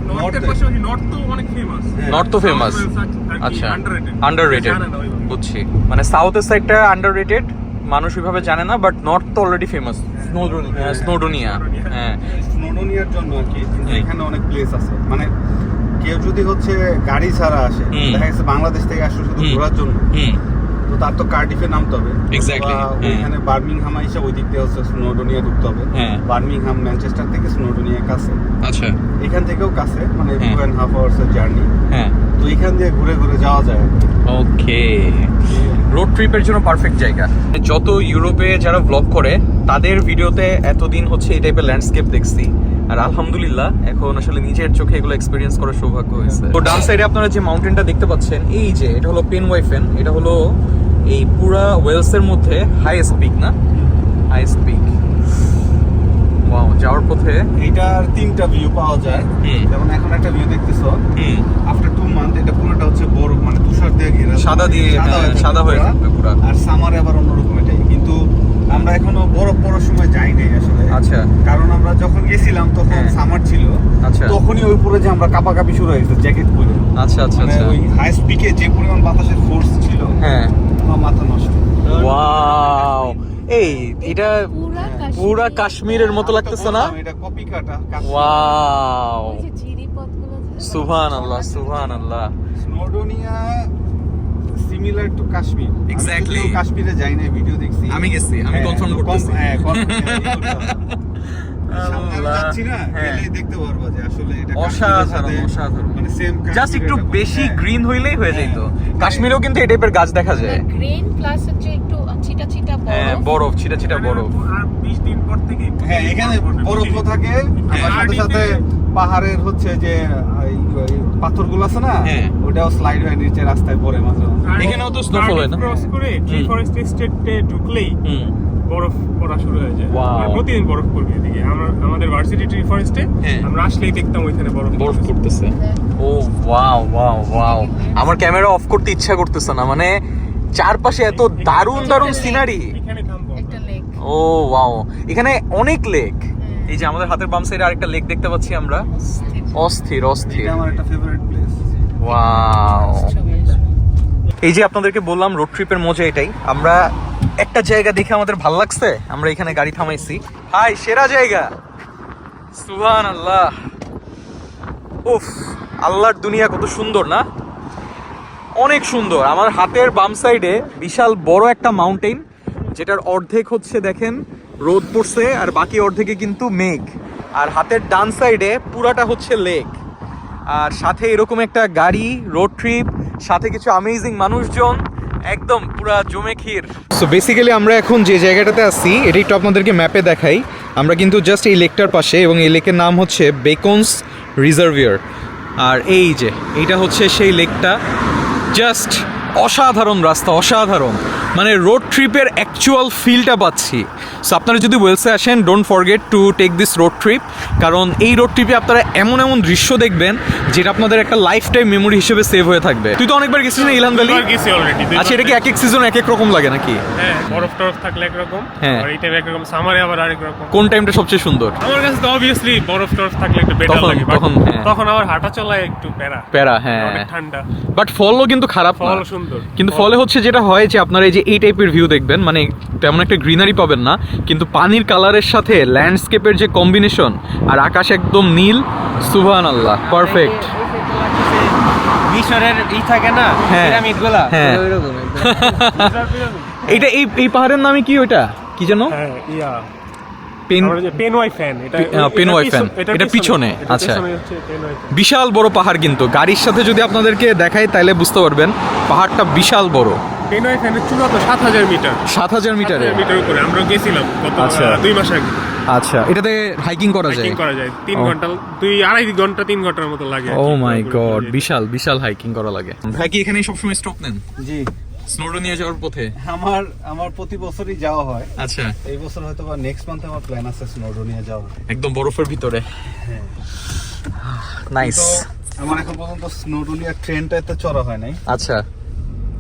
নর্থের পাশাপাশি নর্থ তো অনেক ফেমাস। নর্থ তো ফেমাস, আচ্ছা আন্ডাররেটেড, বুঝছি। মানে সাউথের সাইডটা আন্ডাররেটেড, মানুষ ওইভাবে জানে না, বাট নর্থ তো অলরেডি ফেমাস। স্নোডোনিয়া, হ্যাঁ স্নোডোনিয়ার জন্য আর কি, কিন্তু এখানে অনেক প্লেস আছে। মানে কেউ যদি হচ্ছে গাড়ি ছাড়া আসে, দেখা গেছে বাংলাদেশ থেকে আসলে শুধু ঘোরার জন্য, তো তার তো কার্ডিফে নামতে হবে। Exactly, বা ওইখানে বার্মিংহাম এসে ওই দিক দিয়ে হচ্ছে স্নোডোনিয়া ঢুকতে হবে। হ্যাঁ। বার্মিংহাম ম্যানচেস্টার থেকে স্নোডোনিয়া কাছে, আচ্ছা এখান থেকেও কাছে, মানে হ্যাঁ। 2.5 hours এর জার্নি। হ্যাঁ তো এখান দিয়ে ঘুরে ঘুরে যাওয়া যায়। ওকে, রোড ট্রিপের জন্য পারফেক্ট জায়গা। যত ইউরোপে যারা ব্লগ করে তাদের ভিডিওতে এতদিন হচ্ছে এই টাইপের ল্যান্ডস্কেপ দেখছি, আর আলহামদুলিল্লাহ এখন আসলে নিজের চোখে এগুলো এক্সপিরিয়েন্স করার সৌভাগ্য হয়েছে। তো ডান সাইডে আপনারা যে মাউন্টেনটা দেখতে পাচ্ছেন, এই যে এটা হলো পেনওয়াইফেন, এটা হলো এই পুরা ওয়েলসের মধ্যে হাইয়েস্ট পিক, না হাইয়েস্ট পিক। ওয়াও, যাওয়ার পথে এইটার 3টা ভিউ পাওয়া যায়। যেমন এখন একটা ভিউ দেখতেছো, আফটার 2 মান্থ এটা পুরোটা হচ্ছে বরফ, মানে তুষার দিয়ে ঘেরা, সাদা দিয়ে, সাদা হয়ে থাকবে পুরো। আর সামারে আবার অন্যরকম এটাই। কিন্তু আমরা এখনো বরফ পড়ার সময় যাই নাই আসলে। আচ্ছা। কারণ আমরা যখন গেছিলাম তখন হ্যাঁ। সামার ছিল। আচ্ছা। তখনই ওই পুরো যে আমরা কাঁপাকাঁপি শুরু হয়েছে জ্যাকেট পরে। আচ্ছা আচ্ছা মানে আচ্ছা, ওই হাইস্ট পিকে যে পরিমাণ বাতাসের ফোর্স ছিল, হ্যাঁ। আমার মাথা নষ্ট। ওয়াও, এই এটা পুরা কাশ্মীরের মতো লাগতেছে না? এটা কপি কাটা। ওয়াও, সুবহানাল্লাহ সুবহানাল্লাহ। স্নোডোনিয়া সিমিলার টু কাশ্মীর। Exactly. আমি কাশ্মীরে যাই না, ভিডিও দেখছি। আমি গেছি, আমি হ্যাঁ, confirm করতেছি। হ্যাঁ, confirm সামনে আমি আল্লাহ, যাচ্ছি না, হ্যাঁ। গেলেই দেখতে পারবো যে আসলে এটা অসাধারণ কাশ্মীরের সাথে অসাধারণ, মানে সেম। জাস্ট একটু বেশি গ্রিন হইলেই হয়ে যেত। কাশ্মীরেও কিন্তু এই টাইপের গাছ দেখা যায়। গ্রিন প্লাস হচ্ছে একটু ছিটা ছিটা হ্যাঁ, বরফ, ছিটা ছিটা বরফ। আর 20 দিন পর থেকে হ্যাঁ, এখানে বরফও থাকে, আবার সাথে সাথে পাহাড়ের হচ্ছে যে পাথরগুলো আছে না, হ্যাঁ। ওটাও স্লাইড হয়ে নিচে রাস্তায় পড়ে মাঝে মাঝে। এখানেও তো snowfall হয় না? ক্রস করে ট্রি ফরেস্ট এস্টেটে ঢুকলেই বরফ পড়া শুরু হয়ে যায়। Wow. আর প্রতিদিন বরফ পড়বে এদিকে। আমাদের ভার্সিটি ট্রি ফরেস্টে হ্যাঁ। আমরা আসলেই দেখতাম ওইখানে বরফ পড়তেছে। ও ওয়াও ওয়াও ওয়াও, আমার ক্যামেরা অফ করতে ইচ্ছা করতেছে না, মানে চারপাশে এত দারুণ দারুণ সিনারি। এখানে থামবো। একটা লেক। ও ওয়াও, এখানে অনেক লেক। এই যে আমাদের হাতের বাম সাইডে আরেকটা লেক দেখতে পাচ্ছি আমরা। অস্থির অস্থির। এটা আমার একটা ফেভারিট প্লেস। ওয়াও। এই যে আপনাদেরকে বললাম রোড ট্রিপের মজা এটাই। আমরা একটা জায়গা দেখে আমাদের ভালো লাগছে, আমরা এখানে গাড়ি থামাইছি। হাই, সেরা জায়গা। সুবহানাল্লাহ। উফ, আল্লাহর দুনিয়া কত সুন্দর না? অনেক সুন্দর। আমার হাতের বাম সাইডে বিশাল বড় একটা মাউন্টেন, যেটার অর্ধেক হচ্ছে দেখেন রোদ পড়ছে আর বাকি অর্ধেকে কিন্তু মেঘ। আর হাতের ডান সাইডে পুরাটা হচ্ছে লেক, আর সাথে এরকম একটা গাড়ি, রোড ট্রিপ, সাথে কিছু অ্যামেজিং মানুষজন, একদম পুরা জমে ক্ষীর। সো বেসিক্যালি আমরা এখন যে জায়গাটাতে আছি এটা একটু আপনাদেরকে ম্যাপে দেখাই। আমরা কিন্তু জাস্ট এই লেকটার পাশে, এবং এই লেকের নাম হচ্ছে বেকনস রিজার্ভিয়ার। আর এই যে এইটা হচ্ছে সেই লেকটা। জাস্ট অসাধারণ রাস্তা, অসাধারণ, মানে রোড ট্রিপের অ্যাকচুয়াল ফিলটা পাচ্ছি। সো আপনারা যদি ওয়েলসে আসেন, don't forget to take this road trip, কারণ এই রোড ট্রিপে আপনারা এমন এমন দৃশ্য দেখবেন যেটা আপনাদের একটা লাইফ টাইম মেমোরি হিসেবে সেভ হয়ে থাকবে। তুই তো অনেকবার গেছিস না ইলহান ভ্যালি? গেছি অলরেডি। আচ্ছা, এটা কি এক এক সিজন এক এক রকম লাগে নাকি? হ্যাঁ, বরফ টরফ থাকলে একরকম, হ্যাঁ। আর এই টাইমে একরকম, সামারে আবার আরেক রকম। কোন টাইমটা সবচেয়ে সুন্দর? আমার কাছে তো অবভিয়াসলি বরফ টরফ থাকলে একটু বেটার তখন- লাগে, তখন, হ্যাঁ। তখন আবার হাঁটা চলায় একটু প্যারা, হ্যাঁ। অনেক ঠান্ডা, বাট ফলও কিন্তু খারাপ না। ফল সুন্দর। কিন্তু ফলে হচ্ছে যেটা হয় যে আপনারা এই যে এই টাইপের ভিউ দেখবেন, মানে তেমন একটা গ্রিনারি পাবেন না, কিন্তু পানির কালারের সাথে ল্যান্ডস্কেপের যে কম্বিনেশন, আর আকাশ একদম নীল, সুবহানাল্লাহ, পারফেক্ট। মিশরের থাকে না হ্যাঁ। পিরামিড গুলা, হ্যাঁ। ওইরকম এইটা এই পাহাড়ের নামে কি ওইটা কি জানো? হ্যাঁ, ইয়া পেন পেনওয়াই ফ্যান, এটা পেনওয়াই ফ্যান, এটা পিছনে। আচ্ছা, বিশাল বড় পাহাড়, কিন্তু গাড়ির সাথে যদি আপনাদেরকে দেখাই তাহলে বুঝতে পারবেন পাহাড়টা বিশাল বড়। পেনওয়াই ফ্যানের চূড়া তো 7000 মিটার, 7000 মিটারে। মিটার উপরে আমরা গেছিলাম গত আচ্ছা। 2 মাস আগে। আচ্ছা, এটাতে হাইকিং করা যায়? হাইকিং করা যায় 3 ও। ঘন্টা, 2-2.5 ঘন্টা 3 ঘন্টার মতো লাগে। ও মাই গড, বিশাল বিশাল হাইকিং করা লাগে। ভাই কি এখানে সবসময় স্টপ নেন? জি, স্নোডো নিয়ে যাওয়ার পথে? আমার প্রতি বছরই যাওয়া হয়। আচ্ছা, এই বছর হয়তো বা নেক্সট মান্থে আমার প্ল্যান আছে স্নোডো নিয়ে যাওয়া। একদম বরফের ভিতরে। নাইস। তো আমার এখন পর্যন্ত স্নোডোনিয়ার ট্রেনটা এত চড়া হয় নাই। আচ্ছা,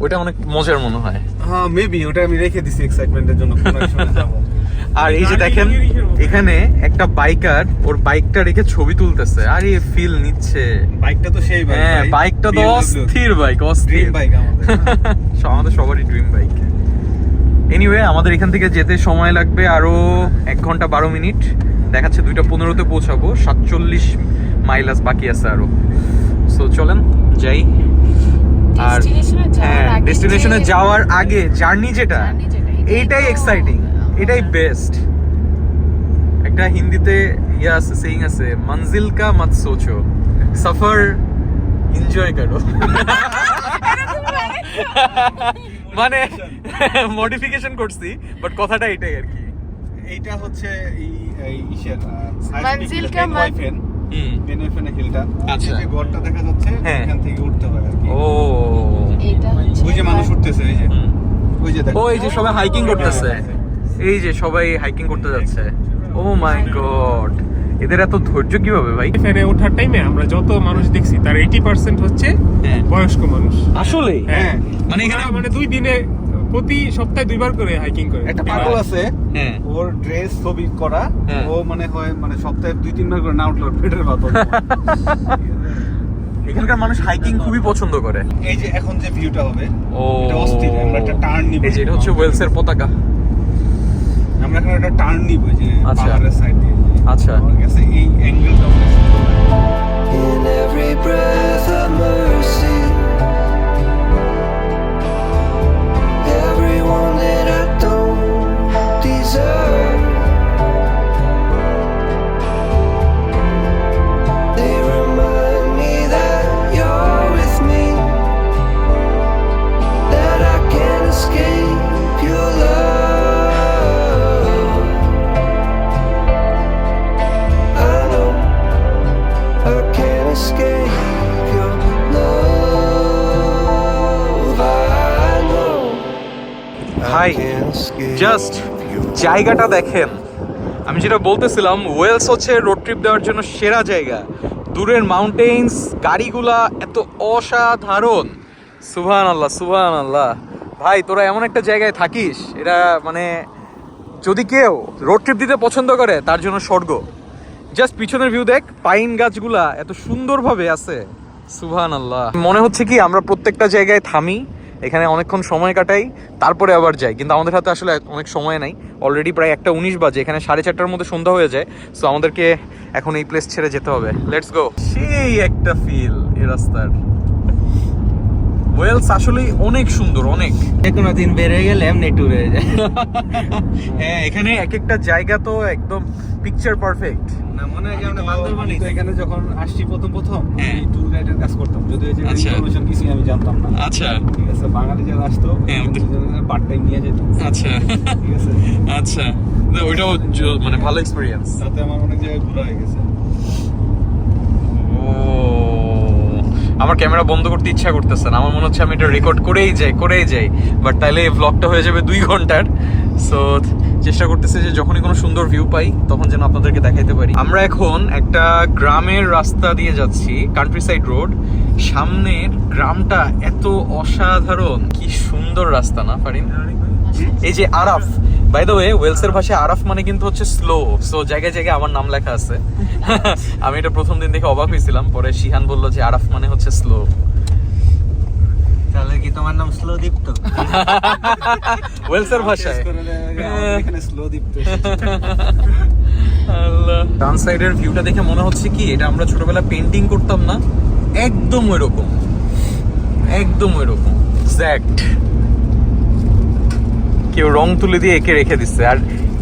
ওটা অনেক মজার মনে হয়। হ্যাঁ, মেবি ওটা আমি রেখে দিছি এক্সাইটমেন্টের জন্য, কোন এক সময় যাবো। আর এই যে দেখেন এখানে একটা বাইকার ওর বাইকটা রেখে ছবি তুলতেছে, আর এই ফিল নিচ্ছে। বাইকটা তো সেই বাইক, হ্যাঁ, বাইকটা তো অস্থির বাইক, অস্থির ড্রিম বাইক আমাদের। আমাদের সবারই ড্রিম বাইক। এনিওয়ে, আমাদের এখান থেকে যেতে সময় লাগবে আরো 1 ঘন্টা 12 মিনিট। দেখাচ্ছে 2:15-তে পৌঁছাবো, 47 মাইল বাকি আছে আরো। সো চলেন যাই। আর হ্যাঁ, ডেস্টিনেশনে যাওয়ার আগে জার্নি যেটা, এইটাই এক্সাইটিং, এটাই বেস্ট। একটা হিন্দিতে ইয়া আছে, সেইং আছে, মঞ্জিল কা মত সোচো, সফর এনজয় করো। মানে মডিফিকেশন করছি, বাট কথাটা এটাই আর কি। এইটা হচ্ছে এই ইশের মঞ্জিল কা মত- বেনেফেনে হিলটা। আচ্ছা। এই যে ঘরটা দেখা যাচ্ছে, হ্যাঁ। এখান থেকে উঠতে হয় আর কি। ও, এটা হচ্ছে ওই যে মানুষ উঠতেছে, এই যে ওই যে দেখো। ও, এই যে সবাই হাইকিং করতেছে, এই যে সবাই হাইকিং করতে যাচ্ছে। ও মাই গড, এদের এত ধৈর্য কিভাবে ভাই? ফ্যানে ওঠার টাইমে আমরা যত মানুষ দেখছি তার 80% হচ্ছে হ্যাঁ। বয়স্ক মানুষ। আসলে হ্যাঁ, মানে এখানে মানে 2 দিনে, প্রতি সপ্তাহে 2 বার করে হাইকিং করে। একটা পাগল আছে, হ্যাঁ, ওর ড্রেস ছবি করা, হ্যাঁ। ও মানে হয় মানে সপ্তাহে 2-3 বার করে না উঠলো পেটের ভাত হবে। এখানকার মানুষ হাইকিং খুবই পছন্দ করে। এই যে এখন যে ভিউটা হবে, ও, এটা অস্থির। আমরা একটা টার্ন নিব, এই যে এটা হচ্ছে ওয়েলসের পতাকা। আমরা এখন একটা টার্ন নিব এই যে আচ্ছা। পাহাড়ের সাইড দিয়ে। আচ্ছা, আমার কাছে এই অ্যাঙ্গেলটা অনেক সুন্দর লাগে। In every breath of mercy, everyone that I don't deserve, they remind me that you're with me, that I can't escape your love. I know I can't escape your love. I know ভাই I can't escape just your জায়গাটা দেখেন। আমি যেটা বলতেছিলাম, Wales হচ্ছে road trip দেওয়ার জন্য সেরা জায়গা। দূরের মাউন্টেন্স, গাড়িগুলা এত অসাধারণ। সুবহানাল্লাহ, সুবহানাল্লাহ। ভাই তোরা এমন একটা জায়গায় থাকিস, এটা মানে যদি কেউ রোড ট্রিপ দিতে পছন্দ করে তার জন্য স্বর্গ। জাস্ট পিছনের ভিউ দেখ, পাইন গাছগুলা এত সুন্দরভাবে আছে, সুবহানাল্লাহ। মনে হচ্ছে কি আমরা প্রত্যেকটা জায়গায় থামি, এখানে অনেকক্ষণ সময় কাটাই, তারপরে আবার যাই, কিন্তু আমাদের হাতে আসলে অনেক সময় নাই। অলরেডি প্রায় 1:19 বাজে, এখানে 4:30টার মধ্যে সন্ধ্যা হয়ে যায়। সো আমাদেরকে এখন এই প্লেস ছেড়ে যেতে হবে। Let's go. সেই একটা ফিল এই রাস্তার। ওয়েলস আসলেই অনেক সুন্দর, অনেক। কোনো দিন বের হয়ে গেলে এমনি ট্যুর হয়ে যায়। হ্যাঁ, এখানে এক একটা জায়গা তো একদম পিকচার পারফেক্ট। না মনে হয় যে আমরা বান্দরবানই। তো এখানে যখন আসছি প্রথম হ্যাঁ। এই ট্যুর গাইডের কাজ করতাম, যদিও যে আচ্ছা। ইনফরমেশন কিছুই আমি জানতাম না। আচ্ছা ঠিক আছে, বাঙালি যারা আসতো হ্যাঁ, পার্ট টাইম নিয়ে যেত। আচ্ছা ঠিক আছে, আচ্ছা, ওইটাও মানে ভালো এক্সপিরিয়েন্স। তাতে আমার অনেক জায়গায় ঘোরা হয়ে গেছে। ও, আমার ক্যামেরা বন্ধ করতে ইচ্ছা করতেছে না, আমার মনে হচ্ছে আমি এটা রেকর্ড করেই যাই, বাট তাইলে এই ব্লগটা হয়ে যাবে 2 ঘন্টার। সো চেষ্টা করতেছি যে যখনই কোনো সুন্দর ভিউ পাই তখন যেন আপনাদেরকে দেখাইতে পারি। আমরা এখন একটা গ্রামের রাস্তা দিয়ে যাচ্ছি, কান্ট্রি সাইড রোড। সামনের গ্রামটা এত অসাধারণ, কি সুন্দর রাস্তা না ফারিন? এই যে আরাফ, বাই দ্য ওয়ে, ওয়েলসের ভাষায় আরাফ মানে কিন্তু হচ্ছে স্লো। সো জায়গায় জায়গায় আমার নাম লেখা আছে। আমি এটা প্রথম দিন দেখে অবাক হয়েছিলাম, পরে শিহান বলল যে আরাফ মানে হচ্ছে স্লো। তাহলে কি তোমার নাম স্লো দীপ্ত? ওয়েলসের ভাষায় এখানে স্লো দ্বীপ। ডান সাইডের ভিউটা দেখে মনে হচ্ছে কি এটা আমরা ছোটবেলা পেন্টিং করতাম না, একদম ওইরকম, একদম ওইরকম এক্স্যাক্ট। কেউ রং তুলে দিয়ে এঁকে রেখে দিচ্ছে, আর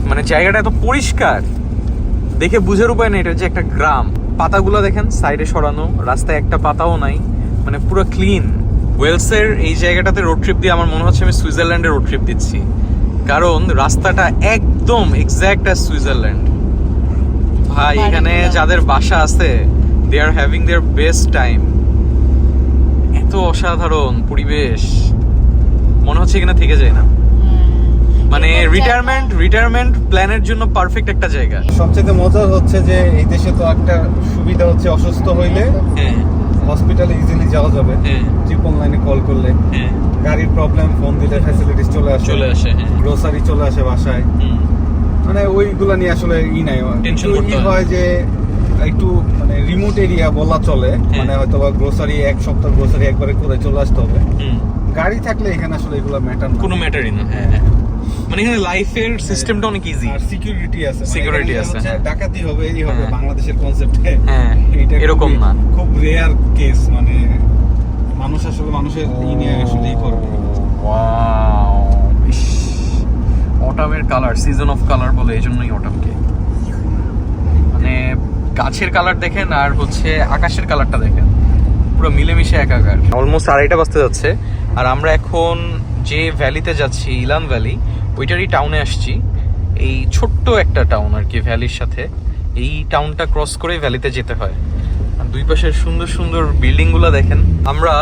মানে জায়গাটা এত পরিষ্কার দেখে বুঝার উপায় নেই এটা যে একটা গ্রাম। পাতাগুলো দেখেন সাইডে সরানো, রাস্তায় একটা পাতাও নাই, মানে পুরো ক্লিন। ওয়েলসের এই জায়গাটাতে রোড ট্রিপ দিয়ে আমার মনে হচ্ছে আমি সুইজারল্যান্ডে রোড ট্রিপ দিচ্ছি, কারণ রাস্তাটা একদম এক্স্যাক্ট অ্যাজ সুইজারল্যান্ড। ভাই এখানে যাদের বাসা আছে, they are having their best time. এত অসাধারণ পরিবেশ, মনে হচ্ছে এখানে থেকে যায় না। মানে রিটায়ারমেন্ট প্ল্যানের জন্য পারফেক্ট একটা জায়গা। সবচেয়ে মজার হচ্ছে যে এই দেশে তো একটা সুবিধা হচ্ছে, অসুস্থ হইলে হ্যাঁ হসপিটালে ইজিলি যাওয়া যাবে। হ্যাঁ 999 কল করলে, হ্যাঁ গাড়ির প্রবলেম ফোন দিলে ফ্যাসিলিটিস চলে আসে, হ্যাঁ। গ্রোসারি চলে আসে বাসায়। মানে ওইগুলা নিয়ে আসলে নাই, টেনশন একটু করতে হয় যে একটু মানে রিমোট এরিয়া বলা চলে, মানে হয়তো বা গ্রোসারি এক সপ্তাহ গ্রোসারি একবারে করে চলে আসতে হবে। গাড়ি থাকলে এখানে আসলে এগুলো ম্যাটার না, কোনো ম্যাটারই না। হ্যাঁ, মানে এখানে লাইফের সিস্টেমটা অনেক ইজি, আর সিকিউরিটি আছে। Security আছে, হ্যাঁ। ডাকাতি হবে এই হবে হ্যাঁ। বাংলাদেশের কনসেপ্টে। হ্যাঁ, এইটা এরকম না, খুব রেয়ার কেস। মানে মানুষ আসলে মানুষের নিয়ে আসলে করবে। ওয়াও, অটামের কালার, সিজন অফ কালার বলে, এই জন্যই অটামকে। মানে গাছের কালার দেখেন আর হচ্ছে আকাশের কালারটা দেখেন, পুরো মিলেমিশে একাকার। অলমোস্ট 2:30 বাজতে যাচ্ছে, আর আমরা এখন যে ভ্যালিতে যাচ্ছি, ইলান ভ্যালি, ওইটারই টাউনে আসছি। এই ছোট্ট একটা টাউন আর কি ভ্যালির সাথে। এই টাউনটা ক্রস করে ভ্যালিতে যেতে হয়। আর দুই পাশের সুন্দর সুন্দর বিল্ডিংগুলো দেখেন। আমরা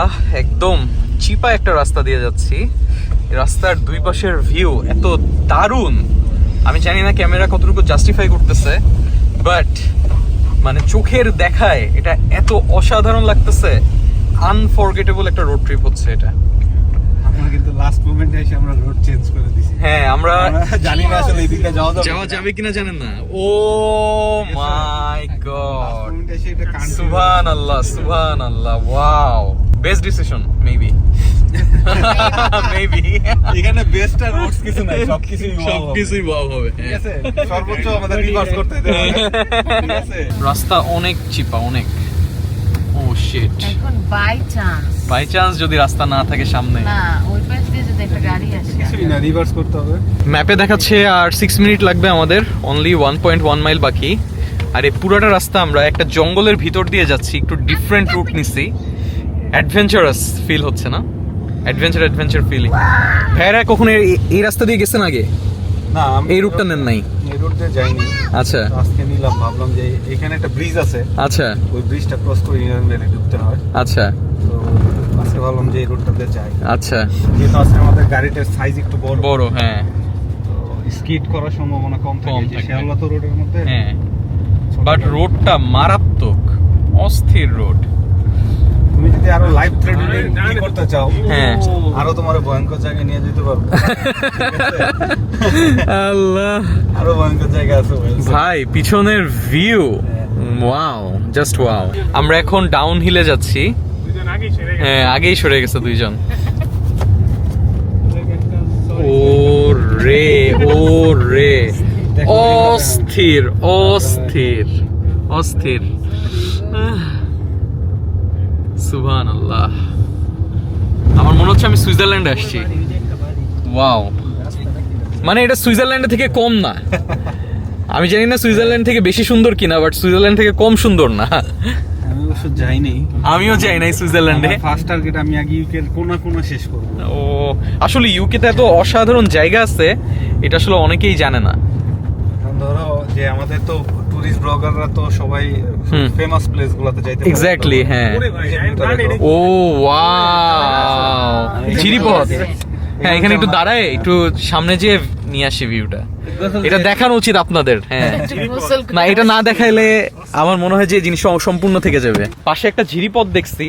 একদম চিপা একটা রাস্তা দিয়ে যাচ্ছি, রাস্তার দুই পাশের ভিউ এত দারুণ, আমি জানি না ক্যামেরা কতটুকু জাস্টিফাই করতেছে, বাট মানে চোখের দেখায় এটা এত অসাধারণ লাগতেছে। আনফরগেটেবল একটা রোড ট্রিপ হচ্ছে এটা। আমরা কিন্তু লাস্ট মোমেন্টে এসে আমরা রোড চেঞ্জ করে দিছি। হ্যাঁ, আমরা জানি না আসলে এই দিকটা যাওয়া যাবে কিনা জানেন না। ও মাই গড, সুবহানাল্লাহ। সুবহানাল্লাহ, wow, best decision maybe. Maybe এখানে বেস্ট আর রোডস কিছু নাই, সবকিছুই ওয়াও হবে। ঠিক আছে, সর্বোচ্চ আমাদের রিভার্স করতে দিতে হবে। ঠিক আছে, রাস্তা অনেক চিপা, অনেক। ও শিট, এখন বাই চান্স যদি রাস্তা না থাকে সামনে, না ওই পাশ দিয়ে যদি একটা গাড়ি আসে, কিছুই না, রিভার্স করতে হবে। ম্যাপে দেখাচ্ছে আর 6 মিনিট লাগবে আমাদের, অনলি 1.1 মাইল বাকি। আর এই পুরোটা রাস্তা আমরা একটা জঙ্গলের ভিতর দিয়ে যাচ্ছি, একটু ডিফারেন্ট রুট নিছি। অ্যাডভেঞ্চারাস ফিল হচ্ছে না? Adventure feeling. ভাইরা কখনো এই রাস্তা দিয়ে গেছেন আগে? না, এই রুটটা নেন নাই? এই রুট দিয়ে যাইনি। আচ্ছা, আজকে নিলাম, ভাবলাম যে এখানে একটা ব্রিজ আছে, আচ্ছা ওই ব্রিজটা ক্রস করে ইউনিয়ন ভ্যালি ঢুকতে হয়। আচ্ছা তো আজকে ভাবলাম যে এই রুটটাতে যাই, আচ্ছা, যেহেতু আজকে আমাদের গাড়িটার সাইজ একটু বড়, হ্যাঁ, তো স্কিড করার সম্ভাবনা কম থাকে শেয়ালদা তো রোডের মধ্যে। হ্যাঁ, বাট রোডটা মারাত্মক, অস্থির রোড। তুমি যদি আরো লাইফ থ্রেটেনিং কি করতে চাও, হ্যাঁ আরো তোমার ভয়ঙ্কর জায়গায় নিয়ে যেতে পারবো। আল্লাহ আরো ভয়ঙ্কর জায়গা আছে ওয়েলস। ভাই পিছনের ভিউ ওয়াও, জাস্ট ওয়াও। আমরা এখন ডাউন হিলে যাচ্ছি। হ্যাঁ আগেই সরে গেছে দুইজন। ও রে অস্থির অস্থির অস্থির। সুবহানাল্লাহ, আমার মনে হচ্ছে আমি সুইজারল্যান্ডে আসছি। ওয়াও, মানে এটা সুইজারল্যান্ড থেকে কম না। আমি জানি না সুইজারল্যান্ড থেকে বেশি সুন্দর কিনা, বাট সুইজারল্যান্ড থেকে কম সুন্দর না। আমি অবশ্য যাইনি, আমিও যাই নাই সুইজারল্যান্ডে। ফার্স্ট টার্গেট আমি আগে ইউকের কোনা শেষ করব। ও আসলে ইউকেতে এত অসাধারণ জায়গা আছে, এটা আসলে অনেকেই জানে না। ধরো যে আমাদের তো টুরিস্ট ব্লগাররা তো সবাই ফেমাস প্লেস গুলোতে যাইতে পারে। এক্স্যাক্টলি, হ্যাঁ। ও ওয়াও, ঝিরিপথ। হ্যাঁ এখানে একটু দাঁড়ায়, একটু সামনে যেয়ে নিয়ে আসি ভিউটা। এটা দেখানো উচিত আপনাদের। হ্যাঁ না, এটা না দেখাইলে আমার মনে হয় যে জিনিস সম্পূর্ণ থেকে যাবে। পাশে একটা ঝিরিপথ দেখছি,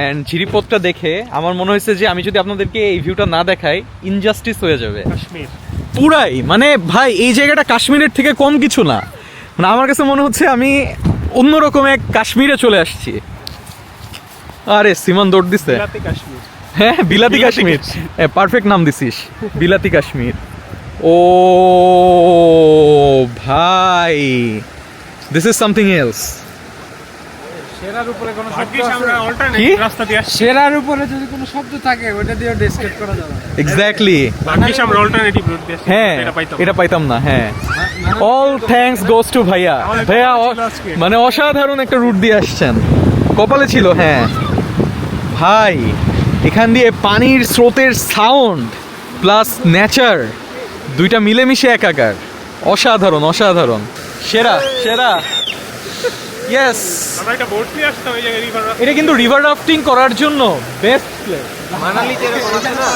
এন্ড ঝিরিপথটা দেখে আমার মনে হয়েছে যে আমি যদি আপনাদেরকে এই ভিউটা না দেখাই ইনজাস্টিস হয়ে যাবে পুরাই। মানে ভাই এই জায়গাটা কাশ্মীরের থেকে কম কিছু না। মানে আমার কাছে মনে হচ্ছে আমি অন্যরকম এক কাশ্মীরে চলে আসছি। আরে সিমান দৌড় দিছে। হ্যাঁ বিলাতি কাশ্মীর, পারফেক্ট নাম দিছিস, বিলাতি কাশ্মীর। ও ভাই, দিস ইজ সামথিং এলস। সেরার উপরে কোনো শব্দ আমরা অল্টারনেট কি? রাস্তা দিয়ে আসছি। সেরার উপরে যদি কোনো শব্দ থাকে ওটা দিয়ে ডেসক্রাইব করা যাবে। এক্স্যাক্টলি, ভাগ্যিস আমরা অল্টারনেটিভ রুট দিয়ে আসছি, হ্যাঁ এটা পাইতাম না। হ্যাঁ অল থ্যাঙ্কস গোস টু ভাইয়া। ভাইয়া মানে অসাধারণ একটা রুট দিয়ে আসছেন, কপালে ছিল। হ্যাঁ ভাই, এখান দিয়ে পানির স্রোতের সাউন্ড প্লাস নেচার দুইটা মিলেমিশে একাকার। অসাধারণ অসাধারণ, সেরা সেরা। ইয়েস, আমরা একটা বোট দিয়ে আসতাম এই জায়গায় রিভার রাফটিং। এটা কিন্তু রিভার রাফটিং করার জন্য বেস্ট প্লেস। মানালিতে এরকম আছে না?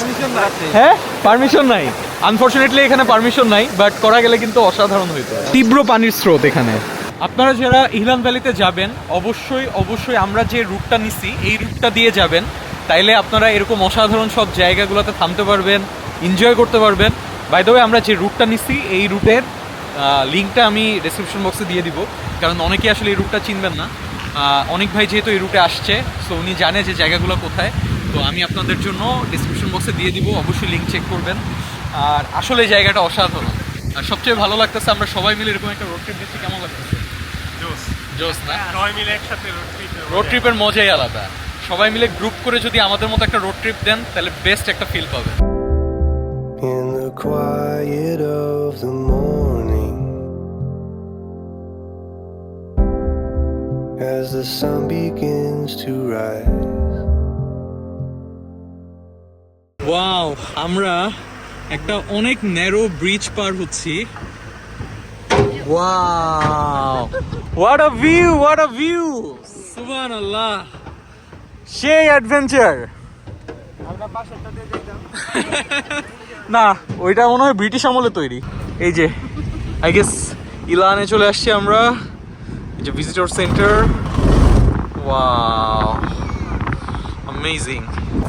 হ্যাঁ পারমিশন নাই, আনফরচুনেটলি এখানে পারমিশন নাই, বাট করা গেলে কিন্তু অসাধারণ হইতো। তীব্র পানির স্রোত এখানে। আপনারা যারা ইহলান ভ্যালিতে যাবেন অবশ্যই অবশ্যই আমরা যে রুটটা নিছি এই রুটটা দিয়ে যাবেন, তাইলে আপনারা এরকম অসাধারণ সব জায়গাগুলোতে থামতে পারবেন, এনজয় করতে পারবেন। বাই দ্য ওয়ে, আমরা যে রুটটা নিছি এই রুটের লিঙ্কটা আমি ডেসক্রিপশন বক্সে দিয়ে দিব, কারণ অনেকেই আসলে এই রুটটা চিনবেন না। অনেক ভাই যেহেতু এই রুটে আসছে, সো উনি জানে যে জায়গাগুলো কোথায়। তো আমি আপনাদের জন্য ডেসক্রিপশন বক্সে দিয়ে দিব, অবশ্যই লিঙ্ক চেক করবেন। আর আসলে এই জায়গাটা অসাধারণ। আর সবচেয়ে ভালো লাগতেছে আমরা সবাই মিলে এরকম একটা রোড ট্রিপ দিচ্ছি। কেমন লাগতেছে? জোস জোস না? সবাই মিলে একসাথে রোড ট্রিপের মজাই আলাদা। সবাই মিলে গ্রুপ করে যদি আমাদের মতো একটা রোড ট্রিপ দেন তাহলে বেস্ট একটা ফিল পাবেন। In the quiet of the morning, as the sun begins to rise, wow, আমরা একটা অনেক ন্যারো ব্রিজ পার হচ্ছি। Wow, what a view, what a view, সুবহানাল্লাহ, সেই অ্যাডভেঞ্চার। না, ওইটা মনে হয় ব্রিটিশ আমলে তৈরি। এই যে আই গেস ইলানে চলে আসছি আমরা, এই যে visitor centre. Wow, amazing.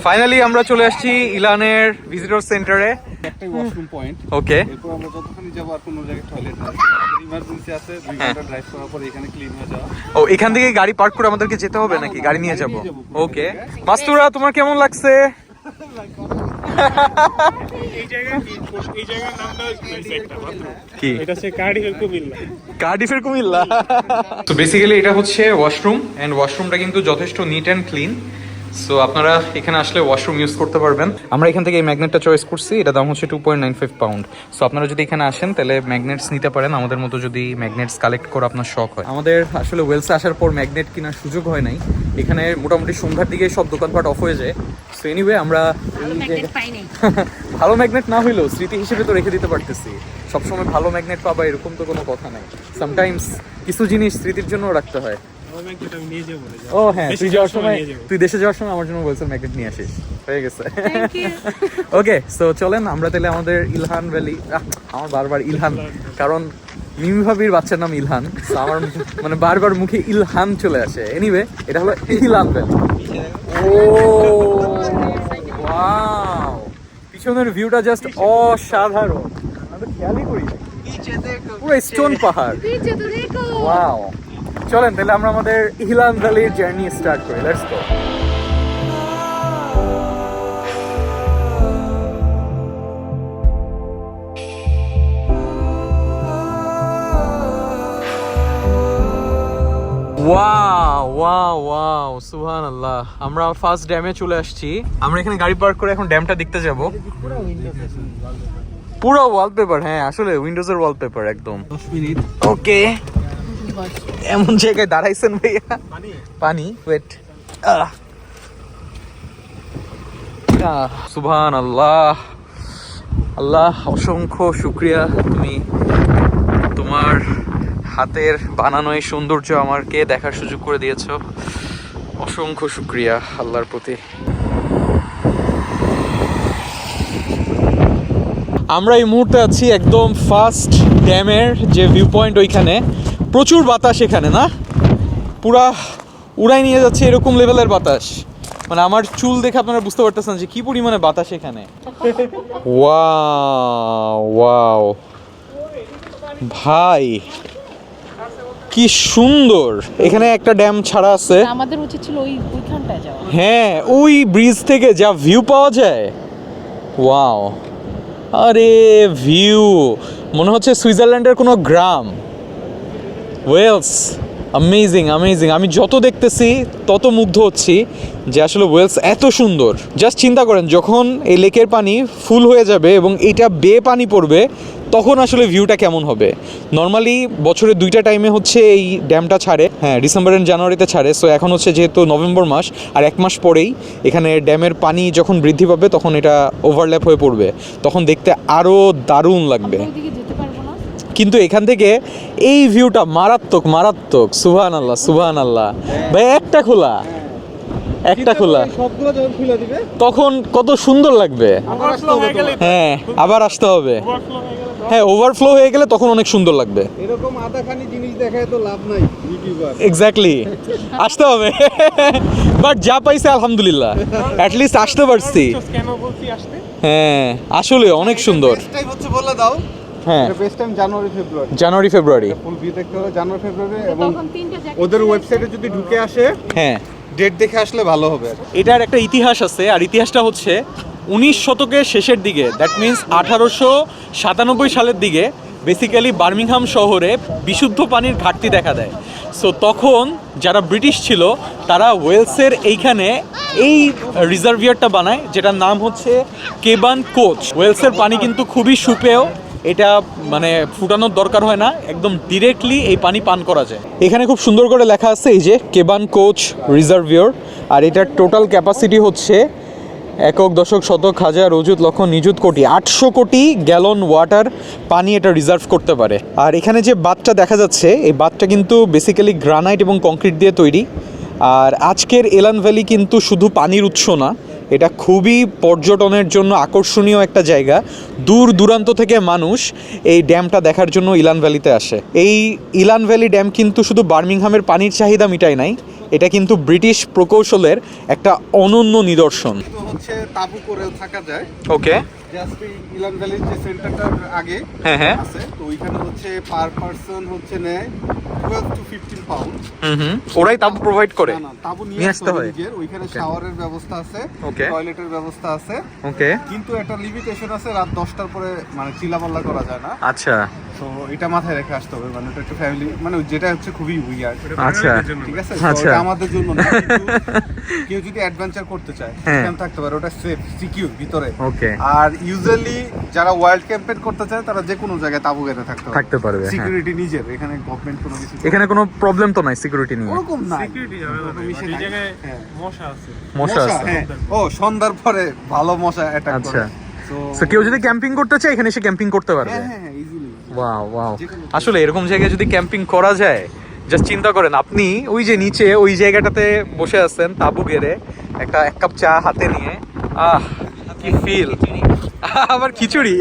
Finally আমরা চলে আসছি ইলানের ভিজিটর সেন্টারে। একটাই ওয়াশরুম পয়েন্ট। ওকে, এরপর আমরা যতক্ষণই যাবো আর কোনো জায়গায় টয়লেট আছে, ইমার্জেন্সি আছে, 2 ঘন্টা ড্রাইভ করার পর এখানে ক্লিন হয়ে যাওয়া। ও এখান থেকে গাড়ি পার্ক করে আমাদেরকে যেতে হবে নাকি গাড়ি নিয়ে যাব? ওকে, মাস্তুরা তোমার কেমন লাগছে? এই জায়গার নামটা একটা মাত্র। কি এটা হচ্ছে কার্ডিফের কুমিল্লা। কার্ডিফের কুমিল্লা। তো বেসিক্যালি এটা হচ্ছে ওয়াশরুম, এন্ড ওয়াশরুমটা কিন্তু যথেষ্ট নিট অ্যান্ড ক্লিন। সো আপনারা এখানে আসলে ওয়াশরুম ইউজ করতে পারবেন। আমরা এখান থেকে এই ম্যাগনেটটা চয়েস করছি, এটা দাম হচ্ছে 2.95 পাউন্ড। সো আপনারা যদি এখানে আসেন তাহলে ম্যাগনেটস নিতে পারেন, আমাদের মতো যদি ম্যাগনেটস কালেক্ট করে আপনার শখ হয়। আমাদের আসলে ওয়েলসে আসার পর ম্যাগনেট কেনার সুযোগ হয় নাই। এখানে মোটামুটি সন্ধ্যার দিকে সব দোকানপাট অফ হয়ে যায়। সো এনিওয়ে আমরা ভালো ম্যাগনেট না হইলেও স্মৃতি হিসেবে তো রেখে দিতে পারতেছি। সবসময় ভালো ম্যাগনেট পাবা এরকম তো কোনো কথা নাই। সামটাইমস কিছু জিনিস স্মৃতির জন্য রাখতে হয়। ও হ্যাঁ, তুই যাওয়ার সময়, তুই দেশে যাওয়ার সময় আমার জন্য বলছে ম্যাগনেট নিয়ে আসিস, হয়ে গেছে। ওকে, সো চলেন আমরা তাহলে আমাদের ইলহান ভ্যালি, আমার বারবার ইলহান, কারণ মিমি ভাবির বাচ্চার নাম ইলহান, আমার মানে বারবার মুখে ইলহান চলে আসে। এনিওয়ে এটা হলো ইলহান ভ্যালি। ও ওয়াও, পিছনের ভিউটা জাস্ট অসাধারণ, আমি তো খেয়ালই করি পুরো স্টোন পাহাড়। ওয়াও, চলেন তাহলে আমরা আমাদের ইলান ভ্যালির জার্নি স্টার্ট করি, let's go. Wow wow wow, সুবহানাল্লাহ, আমরা ফার্স্ট ড্যামে চলে আসছি। আমরা এখানে গাড়ি পার্ক করে এখন ড্যামটা দেখতে যাব। পুরো ওয়ালপেপার, হ্যাঁ আসলে উইন্ডোজের ওয়ালপেপার একদম। 10 মিনিট ওকে। এমন জায়গায় দাঁড়াইছেন ভাইয়া, পানি ওয়েট। সুবহানাল্লাহ, আল্লাহ অসংখ্য শুকরিয়া, তুমি তোমার হাতের বানানো এই সৌন্দর্য আমাকে দেখার সুযোগ করে দিয়েছো, অসংখ্য শুকরিয়া আল্লাহর প্রতি। আমরা এই মুহূর্তে আছি একদম ফার্স্ট ড্যামের যে ভিউ পয়েন্ট, ওইখানে প্রচুর বাতাস এখানে, না পুরা উড়াই নিয়ে যাচ্ছে এরকম লেভেলের বাতাস, মানে আমার চুল দেখে আপনারা বুঝতে পারতেছেন যে কি পরিমাণে বাতাস এখানে। ওয়াও ওয়াও ভাই, কি সুন্দর। এখানে একটা ড্যাম ছাড়া আছে, আমাদের উচিত ছিল ওইখানটায় যাওয়া। হ্যাঁ, ওই ব্রিজ থেকে যা ভিউ পাওয়া যায়, ওয়াও, আরে ভিউ মনে হচ্ছে সুইজারল্যান্ডের কোনো গ্রাম। ওয়েলস, অ্যামেজিং অ্যামেজিং, আমি যত দেখতেছি তত মুগ্ধ হচ্ছি যে আসলে ওয়েলস এত সুন্দর। জাস্ট চিন্তা করেন, যখন এই লেকের পানি ফুল হয়ে যাবে এবং এটা বেয়ে পানি পড়বে, তখন আসলে ভিউটা কেমন হবে। নর্মালি বছরে 2টা টাইমে হচ্ছে এই ড্যামটা ছাড়ে, হ্যাঁ ডিসেম্বর অ্যান্ড জানুয়ারিতে ছাড়ে। সো এখন হচ্ছে যেহেতু নভেম্বর মাস, আর 1 মাস পরেই এখানে ড্যামের পানি যখন বৃদ্ধি পাবে তখন এটা ওভারল্যাপ হয়ে পড়বে, তখন দেখতে আরও দারুণ লাগবে। কিন্তু এখান থেকে এই ভিউটা মারাত্মক মারাত্মক, সুবহানাল্লাহ সুবহানাল্লাহ। ভাই একটা খোলা, একটা খোলা, সবগুলো যখন খুলে দিবে তখন কত সুন্দর লাগবে। হ্যাঁ আবার আসতে হবে, হ্যাঁ ওভারফ্লো হয়ে গেলে তখন অনেক সুন্দর লাগবে। এরকম আধাখানি জিনিস দেখায় তো লাভ নাই ইউটিউবার। এক্স্যাক্টলি, আসতে হবে। বাট যা পাইছে আলহামদুলিল্লাহ, অ্যাটলিস্ট আসতে পারছি। কেন বলছি আসতে? হ্যাঁ আসলে অনেক সুন্দর। টাইম হচ্ছে বলে দাও। হ্যাঁ বেস্ট টাইম জানুয়ারি ফেব্রুয়ারি। জানুয়ারি ফেব্রুয়ারি ফুল ভিউ দেখতে হবে জানুয়ারি ফেব্রুয়ারি, এবং ওদের ওয়েবসাইটে যদি ঢুকে আসে হ্যাঁ ডেট দেখে আসলে ভালো হবে। এটার একটা ইতিহাস আছে, আর ইতিহাসটা হচ্ছে 19 শতকের শেষের দিকে, দ্যাট মিন্স 1897 সালের দিকে বেসিক্যালি বার্মিংহাম শহরে বিশুদ্ধ পানির ঘাটতি দেখা দেয়। সো তখন যারা ব্রিটিশ ছিল তারা ওয়েলসের এইখানে এই রিজার্ভিয়ারটা বানায়, যেটার নাম হচ্ছে কেবান কোচ। ওয়েলসের পানি কিন্তু খুবই সুপেয়, এটা মানে ফুটানোর দরকার হয় না, একদম ডিরেক্টলি এই পানি পান করা যায়। এখানে খুব সুন্দর করে লেখা আছে এই যে কেবান কোচ রিজার্ভিয়ার, আর এটার টোটাল ক্যাপাসিটি হচ্ছে 1 দশক শতক হাজার অযুত লক্ষ নিযুত কোটি, 800 কোটি গ্যালন ওয়াটার পানি এটা রিজার্ভ করতে পারে। আর এখানে যে বাঁধটা দেখা যাচ্ছে, এই বাঁধটা কিন্তু বেসিক্যালি গ্রানাইট এবং কংক্রিট দিয়ে তৈরি। আর আজকের এলান ভ্যালি কিন্তু শুধু পানির উৎস না, এটা খুবই পর্যটনের জন্য আকর্ষণীয় একটা জায়গা। দূর দূরান্ত থেকে মানুষ এই ড্যামটা দেখার জন্য ইলান ভ্যালিতে আসে। এই ইলান ভ্যালি ড্যাম কিন্তু শুধু বার্মিংহামের পানির চাহিদা মিটায় নাই, এটা কিন্তু ব্রিটিশ প্রকৌশলের একটা অনন্য নিদর্শন। তো হচ্ছে তাবু করে থাকা যায়। ওকে, জাস্ট ইলান ভ্যালির যে সেন্টারটার আগে হ্যাঁ হ্যাঁ আছে, তো ওইখানে হচ্ছে পার পারসন হচ্ছে নেয় 12 to 15 পাউন্ড। ওরাই তাবু প্রোভাইড করে, না তাবু নিয়ে নিয়ে আসতে আসতে হয়। হয় নিজের। ওইখানে শাওয়ারের ব্যবস্থা আছে, Okay. টয়লেটের ব্যবস্থা আছে, ওকে কিন্তু একটা লিমিটেশন আছে, রাত 10টার পরে মানে চিল্লাপাল্লা করা যায় না। আচ্ছা তো এটা মাথায় রেখে আসতে হবে, মানে এটা একটু ফ্যামিলি, মানে যেটা হচ্ছে খুবই উইয়ার্ড। আচ্ছা ঠিক আছে, আচ্ছা। ওটা আমাদের জন্য না, কিন্তু কেউ যদি অ্যাডভেঞ্চার করতে চায় হ্যাঁ। ক্যাম্প থাকতে পারে, ওটা সেফ সিকিউর ভিতরে। ওকে, আর ইউজুয়ালি যারা ওয়াইল্ড ক্যাম্পেইন করতে চায় তারা যে কোনো জায়গায় তাবু গেঁথে থাকতে পারবে, হ্যাঁ। সিকিউরিটি নিজের, এখানে গভর্নমেন্ট কোনো কিছু এখানে কোনো প্রবলেম তো নাই সিকিউরিটি নিয়ে? ওরকম না, সিকিউরিটি যাবে না, এই জায়গায় মশা আছে। মশা আছে? হ্যাঁ। ও সন্ধ্যার পরে ভালো মশা অ্যাটাক আচ্ছা। করে। সো কেউ যদি ক্যাম্পিং করতে চায় এখানে এসে ক্যাম্পিং করতে পারবে? হ্যাঁ ইজিলি। ওয়াও ওয়াও, আসলে এরকম জায়গায় যদি ক্যাম্পিং করা যায়, জাস্ট চিন্তা করেন আপনি ওই যে নিচে ওই জায়গাটাতে বসে আছেন তাবু গেড়ে, এক কাপ চা হাতে নিয়ে, আহ কি ফিল। আবার খিচুড়ি,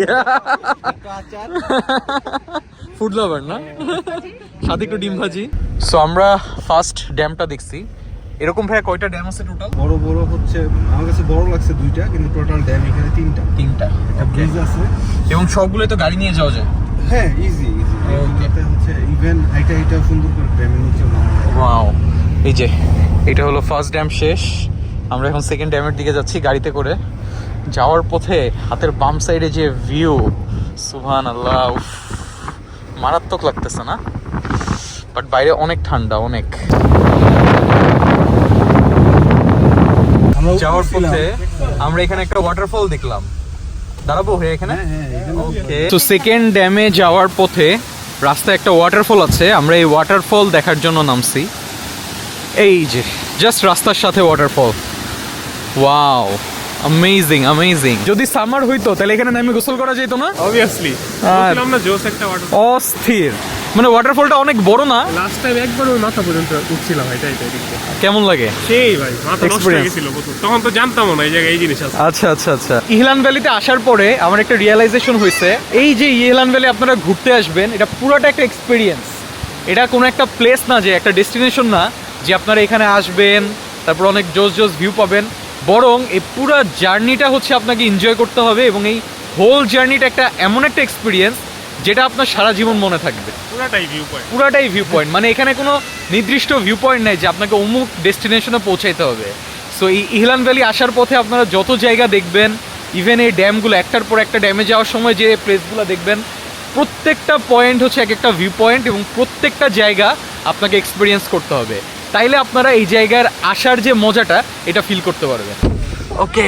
ফুড লাভার না, সাথে একটু ডিম ভাজি। সো আমরা ফার্স্ট ড্যামটা দেখছি, এরকম ভাইয়া কয়টা ড্যাম আছে টোটাল? বড় বড় হচ্ছে আমার কাছে বড় লাগছে 2টা, কিন্তু টোটাল ড্যাম এখানে 3টা। একটা ব্রিজ আছে এবং সবগুলোই তো গাড়ি নিয়ে যাওয়া যায়। হ্যাঁ, ইজি এটাতে হচ্ছে ইভেন হাইটা সুন্দর করে ড্যামের নিচে নামা যায়। ওয়াও, এই যে এটা হলো ফার্স্ট ড্যাম শেষ, আমরা এখন সেকেন্ড ড্যামের দিকে যাচ্ছি গাড়িতে করে। যাওয়ার পথে হাতের বাম সাইডে যে ভিউ, সুবহানাল্লাহ, উফ, মারাত্মক লাগতেছে না? বাট বাইরে অনেক ঠান্ডা, অনেক। যাওয়ার পথে আমরা এখানে একটা ওয়াটারফল দেখলাম, দাঁড়াবো হয়ে এখানে। ওকে, তো সেকেন্ড ড্যামে যাওয়ার পথে রাস্তায় একটা ওয়াটারফল আছে, আমরা এই ওয়াটারফল দেখার জন্য নামছি। এই যে জাস্ট রাস্তার সাথে ওয়াটারফল। Wow, amazing amazing. যদি সামার হইতো তাহলে এখানে নামে গোসল করা যেত না? অবভিয়াসলি বলছিলাম না, জোস একটা ওয়াটার। অস্থির, মানে ওয়াটারফলটা অনেক বড় না? লাস্ট টাইম একবার ওই মাথা পর্যন্ত উঠছিলাম, এটাই কেমন লাগে? সেই ভাই মাথা নষ্ট হয়ে গেছিল তখন, তো জানতাম না এই জায়গায় এই জিনিস আছে। আচ্ছা আচ্ছা আচ্ছা। ইহলান ভ্যালিতে আসার পরে আমার একটা রিয়েলাইজেশন হয়েছে, এই যে ইহলান ভ্যালি আপনারা ঘুরতে আসবেন, এটা পুরোটা একটা এক্সপিরিয়েন্স। এটা কোনো একটা প্লেস না, যে একটা ডেস্টিনেশন না যে আপনারা এখানে আসবেন তারপর অনেক জোস জোস ভিউ পাবেন, বরং এই পুরো জার্নিটা হচ্ছে আপনাকে এনজয় করতে হবে। এবং এই হোল জার্নিটা একটা এমন একটা এক্সপিরিয়েন্স যেটা আপনার সারা জীবন মনে থাকবে। পুরাটাই ভিউ পয়েন্ট, মানে এখানে কোনো নির্দিষ্ট ভিউ পয়েন্ট নাই যে আপনাকে অমুক ডেস্টিনেশনে পৌঁছাইতে হবে। সো এই ইহলান ভ্যালি আসার পথে আপনারা যত জায়গা দেখবেন, ইভেন এই ড্যামগুলো, একটার পর একটা ড্যামে যাওয়ার সময় যে প্লেসগুলো দেখবেন, প্রত্যেকটা পয়েন্ট হচ্ছে এক একটা ভিউ পয়েন্ট, এবং প্রত্যেকটা জায়গা আপনাকে এক্সপিরিয়েন্স করতে হবে, তাইলে আপনারা এই জায়গার আসার যে মজাটা এটা ফিল করতে পারবেন। ওকে,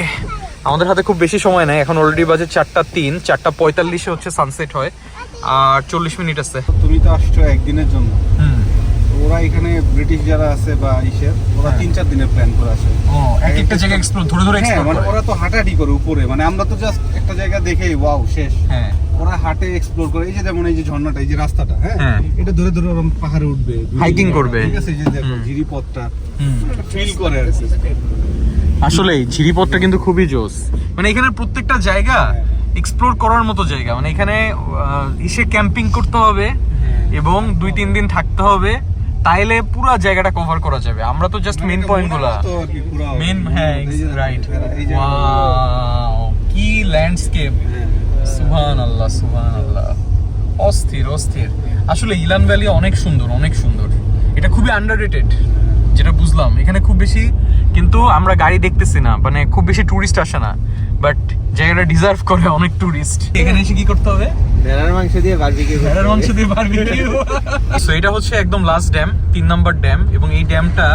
আমাদের হাতে খুব বেশি সময় নেই, এখন অলরেডি বাজে 4:03, 4:45 হচ্ছে সানসেট হয়, আর 40 মিনিট আছে। তুমি তো আসছো একদিনের জন্য, ওরা এখানে ব্রিটিশ যারা আছে বা ওরা 3-4 দিনের প্ল্যান করে আসে। এক একটা জায়গা এক্সপ্লোর ধরে এক্সপ্লোর মানে করে। ওরা তো হাঁটাহাঁটি করে উপরে, মানে আমরা তো জাস্ট একটা জায়গা দেখেই ওয়াও শেষ। হ্যাঁ, ওরা হাঁটে এক্সপ্লোর করে। এই যে যেমন এই যে ঝর্ণাটা, এই যে রাস্তাটা, হ্যাঁ, এটা ধরে ধরে ওরা পাহাড়ে উঠবে, হাইকিং করবে। ঠিক আছে, এই যে দেখো ঝিরিপথটা ফিল করে আর কি। আসলেই ঝিরিপথটা কিন্তু খুবই জোস, মানে এখানে প্রত্যেকটা জায়গা এক্সপ্লোর করার মতো জায়গা। মানে এখানে এসে ক্যাম্পিং করতে হবে এবং 2-3 দিন থাকতে হবে, তাইলে পুরো জায়গাটা কভার করা যাবে। আমরা তো জাস্ট মেইন পয়েন্টগুলো, মেইন, হ্যাঁ রাইট। ওয়াও, কি ল্যান্ডস্কেপ, সুবহানাল্লাহ সুবহানাল্লাহ, অস্থির অস্থির। আসলে ইহলান ভ্যালি অনেক সুন্দর, অনেক সুন্দর। এটা খুবই আন্ডাররেটেড, যেটা বুঝলাম। এখানে খুব বেশি কিন্তু আমরা গাড়ি দেখতেছি না, মানে খুব বেশি টুরিস্ট আসে না, বাট জায়গাটা ডিজার্ভ করে অনেক টুরিস্ট। এখানে এসে কি করতে হবে? ভেড়ার মাংস দিয়ে বারবিকিউ। ভেড়ার মাংস দিয়ে বারবিকিউ। সো এটা হচ্ছে একদম লাস্ট ড্যাম, 3 নম্বর ড্যাম, এবং এই ড্যামটা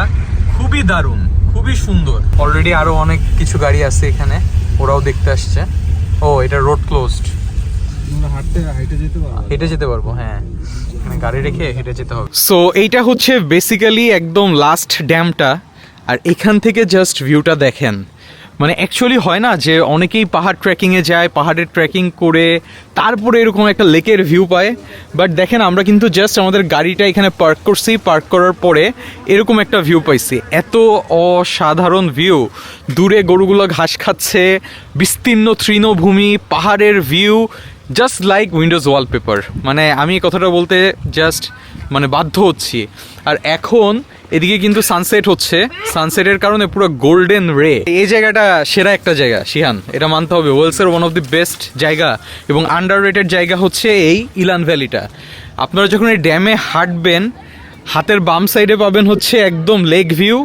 খুবই দারুণ, খুবই সুন্দর। অলরেডি আরো অনেক কিছু গাড়ি আছে এখানে, ওরাও দেখতে আসছে। ও, এটা রোড ক্লোজড, হেঁটে যেতে পারবো। হ্যাঁ, গাড়ি রেখে হেঁটে যেতে হবে। সো এইটা হচ্ছে বেসিক্যালি একদম লাস্ট ড্যামটা, আর এখান থেকে জাস্ট ভিউটা দেখেন। মানে অ্যাকচুয়ালি হয় না যে অনেকেই পাহাড় ট্রেকিংয়ে যায়, পাহাড়ের ট্রেকিং করে তারপরে এরকম একটা লেকের ভিউ পায়, বাট দেখেন আমরা কিন্তু জাস্ট আমাদের গাড়িটা এখানে পার্ক করছি, পার্ক করার পরে এরকম একটা ভিউ পাইছি। এত অসাধারণ ভিউ, দূরে গরুগুলো ঘাস খাচ্ছে, বিস্তীর্ণ তৃণভূমি, পাহাড়ের view, just like Windows wallpaper. মানে আমি এই কথাটা বলতে জাস্ট মানে বাধ্য হচ্ছি। আর এখন এদিকে কিন্তু সানসেট হচ্ছে, সানসেটের কারণে পুরো গোল্ডেন রে। এই জায়গাটা সেরা একটা জায়গা শিহান, এটা মানতে হবে। ওয়েলসের ওয়ান অফ দি বেস্ট জায়গা এবং আন্ডাররেটেড জায়গা হচ্ছে এই ইহলান ভ্যালিটা। আপনারা যখন এই ড্যামে হাঁটবেন, হাতের বাম সাইডে পাবেন হচ্ছে একদম লেক ভিউ,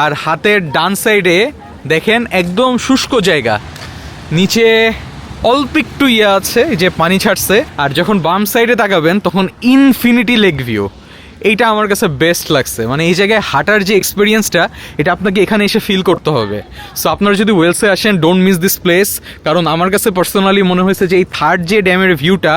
আর হাতের ডান সাইডে দেখেন একদম শুষ্ক জায়গা, নিচে অল্প একটু আছে যে পানি ছাড়ছে, আর যখন বাম সাইডে তাকাবেন তখন ইনফিনিটি লেক ভিউ। এইটা আমার কাছে বেস্ট লাগছে। মানে এই জায়গায় হাঁটার যে এক্সপিরিয়েন্সটা, এটা আপনাকে এখানে এসে ফিল করতে হবে। সো আপনারা যদি ওয়েলসে আসেন, ডোন্ট মিস দিস প্লেস, কারণ আমার কাছে পার্সোনালি মনে হয়েছে যে এই থার্ড যে ড্যামের ভিউটা,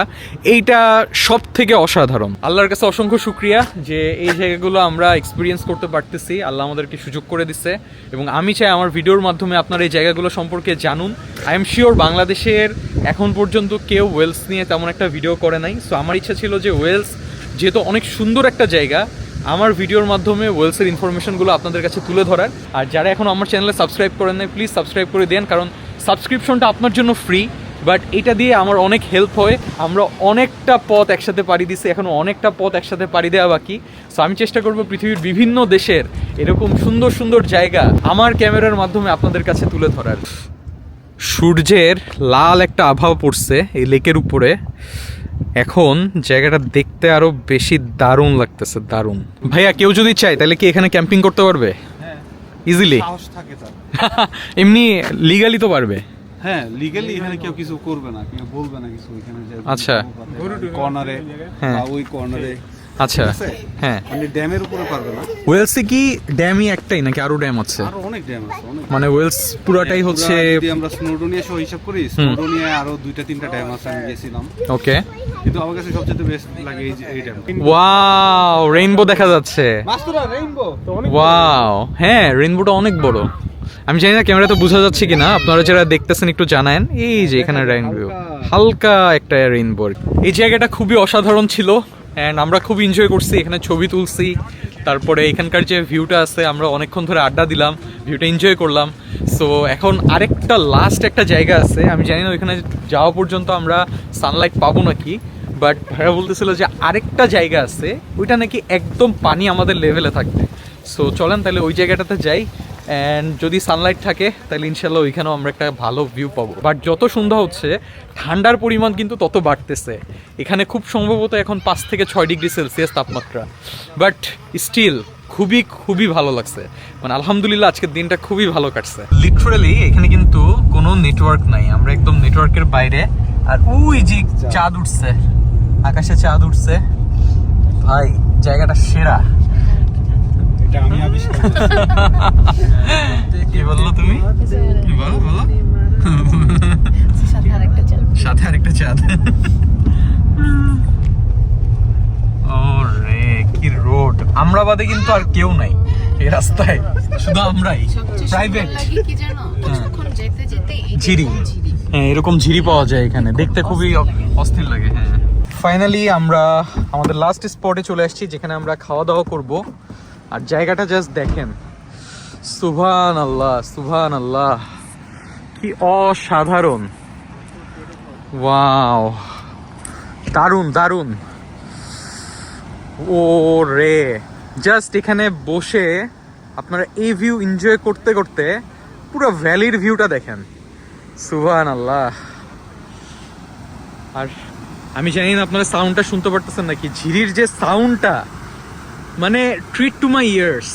এইটা সব থেকে অসাধারণ। আল্লাহর কাছে অসংখ্য শুক্রিয়া যে এই জায়গাগুলো আমরা এক্সপিরিয়েন্স করতে পারতেছি, আল্লাহ আমাদেরকে সুযোগ করে দিচ্ছে, এবং আমি চাই আমার ভিডিওর মাধ্যমে আপনারা এই জায়গাগুলো সম্পর্কে জানুন। আই এম শিওর বাংলাদেশের এখন পর্যন্ত কেউ ওয়েলস নিয়ে তেমন একটা ভিডিও করে নাই। সো আমার ইচ্ছা ছিল যে ওয়েলস যেহেতু অনেক সুন্দর একটা জায়গা, আমার ভিডিওর মাধ্যমে ওয়েলসের ইনফরমেশনগুলো আপনাদের কাছে তুলে ধরার। আর যারা এখন আমার চ্যানেলে সাবস্ক্রাইব করেন নাই, প্লিজ সাবস্ক্রাইব করে দেন, কারণ সাবস্ক্রিপশনটা আপনার জন্য ফ্রি, বাট এটা দিয়ে আমার অনেক হেল্প হয়। আমরা অনেকটা পথ একসাথে পাড়ি দিছি, এখনও অনেকটা পথ একসাথে পাড়ি দেওয়া বাকি। সো আমি চেষ্টা করব পৃথিবীর বিভিন্ন দেশের এরকম সুন্দর সুন্দর জায়গা আমার ক্যামেরার মাধ্যমে আপনাদের কাছে তুলে ধরার। সূর্যের লাল একটা আবহাওয়া পড়ছে এই লেকের উপরে। এখন জায়গাটা দেখতে আরো বেশি দারুণ লাগতেছে, দারুণ। ভাইয়া কেউ যদি চায় তাহলে কি এখানে ক্যাম্পিং করতে পারবে? ইজিলি? সাহস থাকে তার। এমনি লিগালি তো পারবে? হ্যাঁ, লিগ্যালি এখানে কেউ কিছু করবে না, কেউ বলবে না কিছু এখানে যে আচ্ছা। কর্নারে হ্যাঁ। বা ওই কর্নারে। আচ্ছা, হ্যাঁ। মানে ড্যামের উপরে পারবে না। ওয়েলসে কি ড্যামই একটাই নাকি আরো ড্যাম আছে? আরো অনেক ড্যাম আছে, অনেক। মানে ওয়েলস পুরাটাই হচ্ছে, যদি আমরা স্নোডোনিয়া সহ হিসাব করি, স্নোডোনিয়ায় আরো 2-3টা ড্যাম আছে, আমি গেছিলাম। ওকে। কিন্তু আমার কাছে সবচেয়ে বেস্ট লাগে এই ড্যাম। ওয়াও, রেইনবো দেখা যাচ্ছে। মাস্তুরা রেইনবো তো অনেক ওয়াও, হ্যাঁ রেইনবোটা অনেক বড়। আমি জানি না ক্যামেরাতে বোঝা যাচ্ছে কিনা, আপনারা যারা দেখতেছেন একটু জানান। এই যে এখানে রেইনবো, হালকা একটা রেইনবো। এই জায়গাটা খুবই অসাধারণ ছিল অ্যান্ড আমরা খুব এনজয় করছি, এখানে ছবি তুলছি। তারপরে এখানকার যে ভিউটা আছে, আমরা অনেকক্ষণ ধরে আড্ডা দিলাম, ভিউটা এনজয় করলাম। সো এখন আরেকটা লাস্ট একটা জায়গা আছে, আমি জানি না ওইখানে যাওয়া পর্যন্ত আমরা সানলাইট পাবো নাকি, বাট ভাইয়া বলতেছিল যে আরেকটা জায়গা আছে, ওইটা নাকি একদম পানি আমাদের লেভেলে থাকবে। সো চলেন তাহলে ওই জায়গাটাতে যাই, অ্যান্ড যদি সানলাইট থাকে তাহলে ইনশাল্লাহ ওইখানেও আমরা একটা ভালো ভিউ পাবো। বাট যত সন্ধ্যা হচ্ছে ঠান্ডার পরিমাণ কিন্তু তত বাড়তেছে। এখানে খুব সম্ভবত এখন 5 থেকে 6 ডিগ্রি সেলসিয়াস তাপমাত্রা, বাট স্টিল খুবই খুবই ভালো লাগছে। মানে আলহামদুলিল্লাহ আজকের দিনটা খুবই ভালো কাটছে। লিটারালি এখানে কিন্তু কোনো নেটওয়ার্ক নাই, আমরা একদম নেটওয়ার্কের বাইরে। আর ওই যে চাঁদ উঠছে, আকাশে চাঁদ উঠছে, ভাই জায়গাটা সেরা। এটা আমি আবিষ্কার কি বললো তুমি? বলো বলো। সাথে আরেকটা চাল। সাথে আরেকটা চাঁদ। ওরে কি রোড! আমরা বাদে কিন্তু আর কেউ নাই এই রাস্তায়, শুধু আমরাই। প্রাইভেট কি জানো, কিছুক্ষণ যেতে যেতে ঝিরি, হ্যাঁ এরকম ঝিরি পাওয়া যায় এখানে, দেখতে খুবই অস্থির লাগে। হ্যাঁ, ফাইনালি আমরা আমাদের লাস্ট স্পটে চলে আসছি, যেখানে আমরা খাওয়া দাওয়া করব। আর জায়গাটা জাস্ট দেখেন, সুবহানাল্লাহ সুবহানাল্লাহ, কি অসাধারণ! ওয়াও, দারুণ দারুণ। ও রে, জাস্ট এখানে বসে আপনারা এই ভিউ এনজয় করতে করতে পুরো ভ্যালির ভিউটা দেখেন। সুবহানাল্লাহ। আর আমি জানি না আপনারা সাউন্ডটা শুনতে পারতেছেন নাকি, ঝিরির যে সাউন্ডটা, মানে ট্রিট টু মাই ইয়ার্স,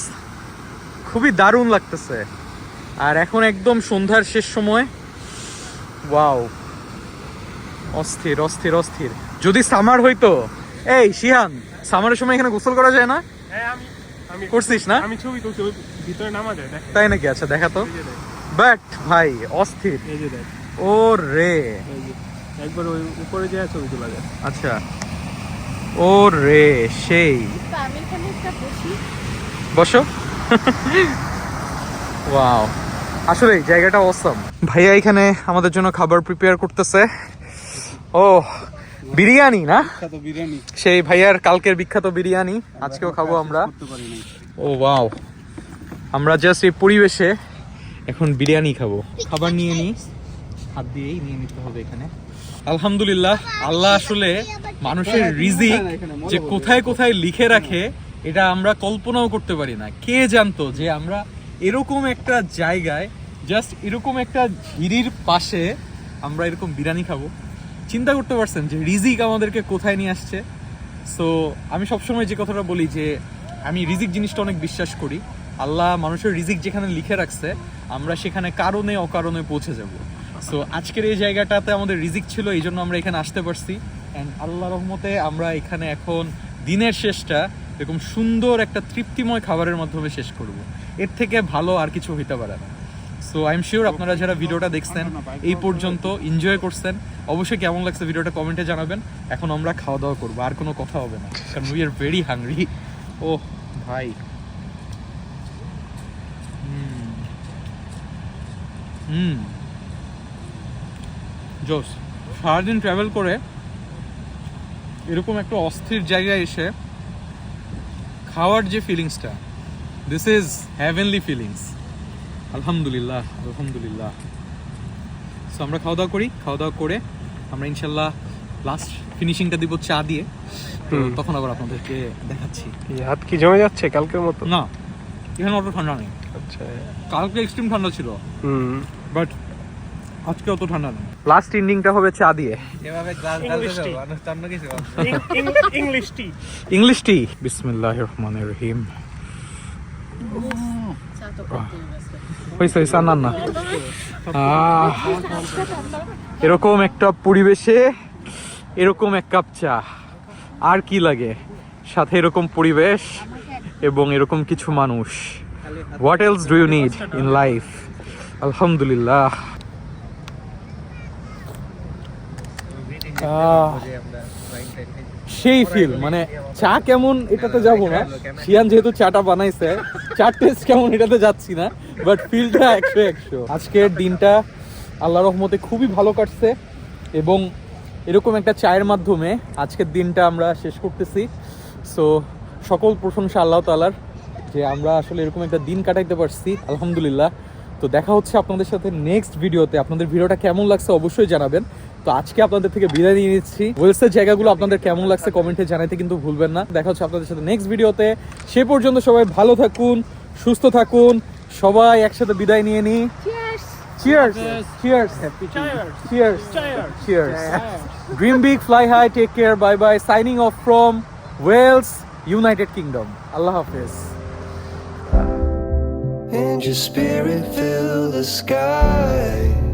খুবই দারুণ লাগতেছে। আর এখন একদম সন্ধ্যার শেষ সময়। ওয়াও, অস্থির অস্থির অস্থির। যদি সামার হইতো, এই শিহান, সামারের সময় এখানে গোসল করা যায় না? হ্যাঁ, আমি করছিস না? আমি ছবি তুলছি, ওই ভিতরে নামা যায়, দেখ। তাই নাকি? আচ্ছা দেখা তো। বাট ভাই অস্থির। এই যে দেখ, ও রে, এই যে একবার ওই উপরে যায় ছবি তোলা যায়। আচ্ছা, ও রে সেই। আমি এখানে একটা বসি। বসো। ওয়াও, আসলে জায়গাটা অসাম। ভাইয়া এখানে আমাদের জন্য খাবার প্রিপেয়ার করতেছে। ও বিরিয়ানি না? তো বিরিয়ানি সেই ভাইয়ার কালকের বিখ্যাত বিরিয়ানি আজকেও খাবো আমরা। করতে পারি না। ও ওয়াও, আমরা জাস্ট এই পরিবেশে এখন বিরিয়ানি খাবো। খাবার নিয়ে নিই, হাত দিয়েই নিয়ে নিতে হবে এখানে। আলহামদুলিল্লাহ, আল্লাহ আসলে মানুষের রিজিক যে কোথায় কোথায় লিখে রাখে, এটা আমরা কল্পনাও করতে পারি না। কে জানতো যে আমরা এরকম একটা জায়গায়, জাস্ট এরকম একটা ঝিরির পাশে আমরা এরকম বিরিয়ানি খাবো। চিন্তা করতে পারছেন যে রিজিক আমাদেরকে কোথায় নিয়ে আসছে? সো আমি সবসময় যে কথাটা বলি যে আমি রিজিক জিনিসটা অনেক বিশ্বাস করি। আল্লাহ মানুষের রিজিক যেখানে লিখে রাখছে, আমরা সেখানে কারণে অকারণে পৌঁছে যাব। সো আজকের এই জায়গাটাতে আমাদের রিজিক ছিল, এই জন্য আমরা এখানে আসতে পারছি। অ্যান্ড আল্লাহ রহমতে আমরা এখানে এখন দিনের শেষটা এরকম সুন্দর একটা তৃপ্তিময় খাবারের মাধ্যমে শেষ করব। এর থেকে ভালো আর কিছু হইতে পারে না। সো আই এম শিওর আপনারা যারা ভিডিওটা দেখছেন এই পর্যন্ত এনজয় করছেন। অবশ্যই কেমন লাগছে ভিডিওটা কমেন্টে জানাবেন। এখন আমরা খাওয়া দাওয়া করবো, আর কোনো কথা হবে না, কারণ উই আর ভেরি হাংরি। ও ভাই, জোস। সারাদিন ট্রাভেল করে এরকম একটা অস্থির জায়গায় এসে খাওয়ার যে ফিলিংসটা, দিস ইজ হ্যাভেনলি ফিলিংস। আলহামদুলিল্লাহ আলহামদুলিল্লাহ। সো আমরা খাওয়া দাওয়া করি, খাওয়া দাওয়া করে আমরা ইনশাল্লাহ লাস্ট ফিনিশিংটা দিব চা দিয়ে। তো তখন আবার আপনাদেরকে দেখাচ্ছি। হাত কি জমে যাচ্ছে কালকের মতো? না, এখানে অত ঠান্ডা নেই। আচ্ছা, কালকে এক্সট্রিম ঠান্ডা ছিল, বাট আজকে অত ঠান্ডা নেই। লাস্ট এন্ডিংটা হবে চা দিয়ে। এভাবে গ্লাস ঢালতে যাও অন্য কিছু ইংলিশ টি। ইংলিশ টি। বিসমিল্লাহির রহমানির রহিম। হইছে না না, এরকম একটা পরিবেশে এরকম এক কাপ চা আর কি লাগে, সাথে এরকম পরিবেশ এবং এরকম কিছু মানুষ। What else do you need in life? আলহামদুলিল্লাহ। সেই ফিল, মানে চা কেমন এটাতে যাবো না, শিয়ান যেহেতু চাটা বানাইছে, চার টেস্ট কেমন এটাতে যাচ্ছি না, বাট ফিলটা 100। আজকের দিনটা আল্লাহর রহমতে খুবই ভালো কাটছে এবং এরকম একটা চায়ের মাধ্যমে আজকের দিনটা আমরা শেষ করতেছি। সো সকল প্রশংসা আল্লাহ তাআলার যে আমরা আসলে এরকম একটা দিন কাটাইতে পারছি, আলহামদুলিল্লাহ। তো দেখা হচ্ছে আপনাদের সাথে নেক্সট ভিডিওতে। আপনাদের ভিডিওটা কেমন লাগছে অবশ্যই জানাবেন। তো আজকে আপনাদের থেকে বিদায় নিয়ে নিচ্ছি। ওয়েলসের জায়গাগুলো আপনাদের কেমন লাগছে কমেন্টে জানাইতে কিন্তু ভুলবেন না। দেখা হচ্ছে আপনাদের সাথে নেক্সট ভিডিওতে। সে পর্যন্ত সবাই ভালো থাকুন, সুস্থ থাকুন, সবাই একসাথে বিদায় নিয়ে নিই। Cheers! Cheers! Cheers! Cheers! Dream big, fly high, take care, bye bye. Signing off from Wales, United Kingdom. Allah Hafiz. and your spirit fill the sky.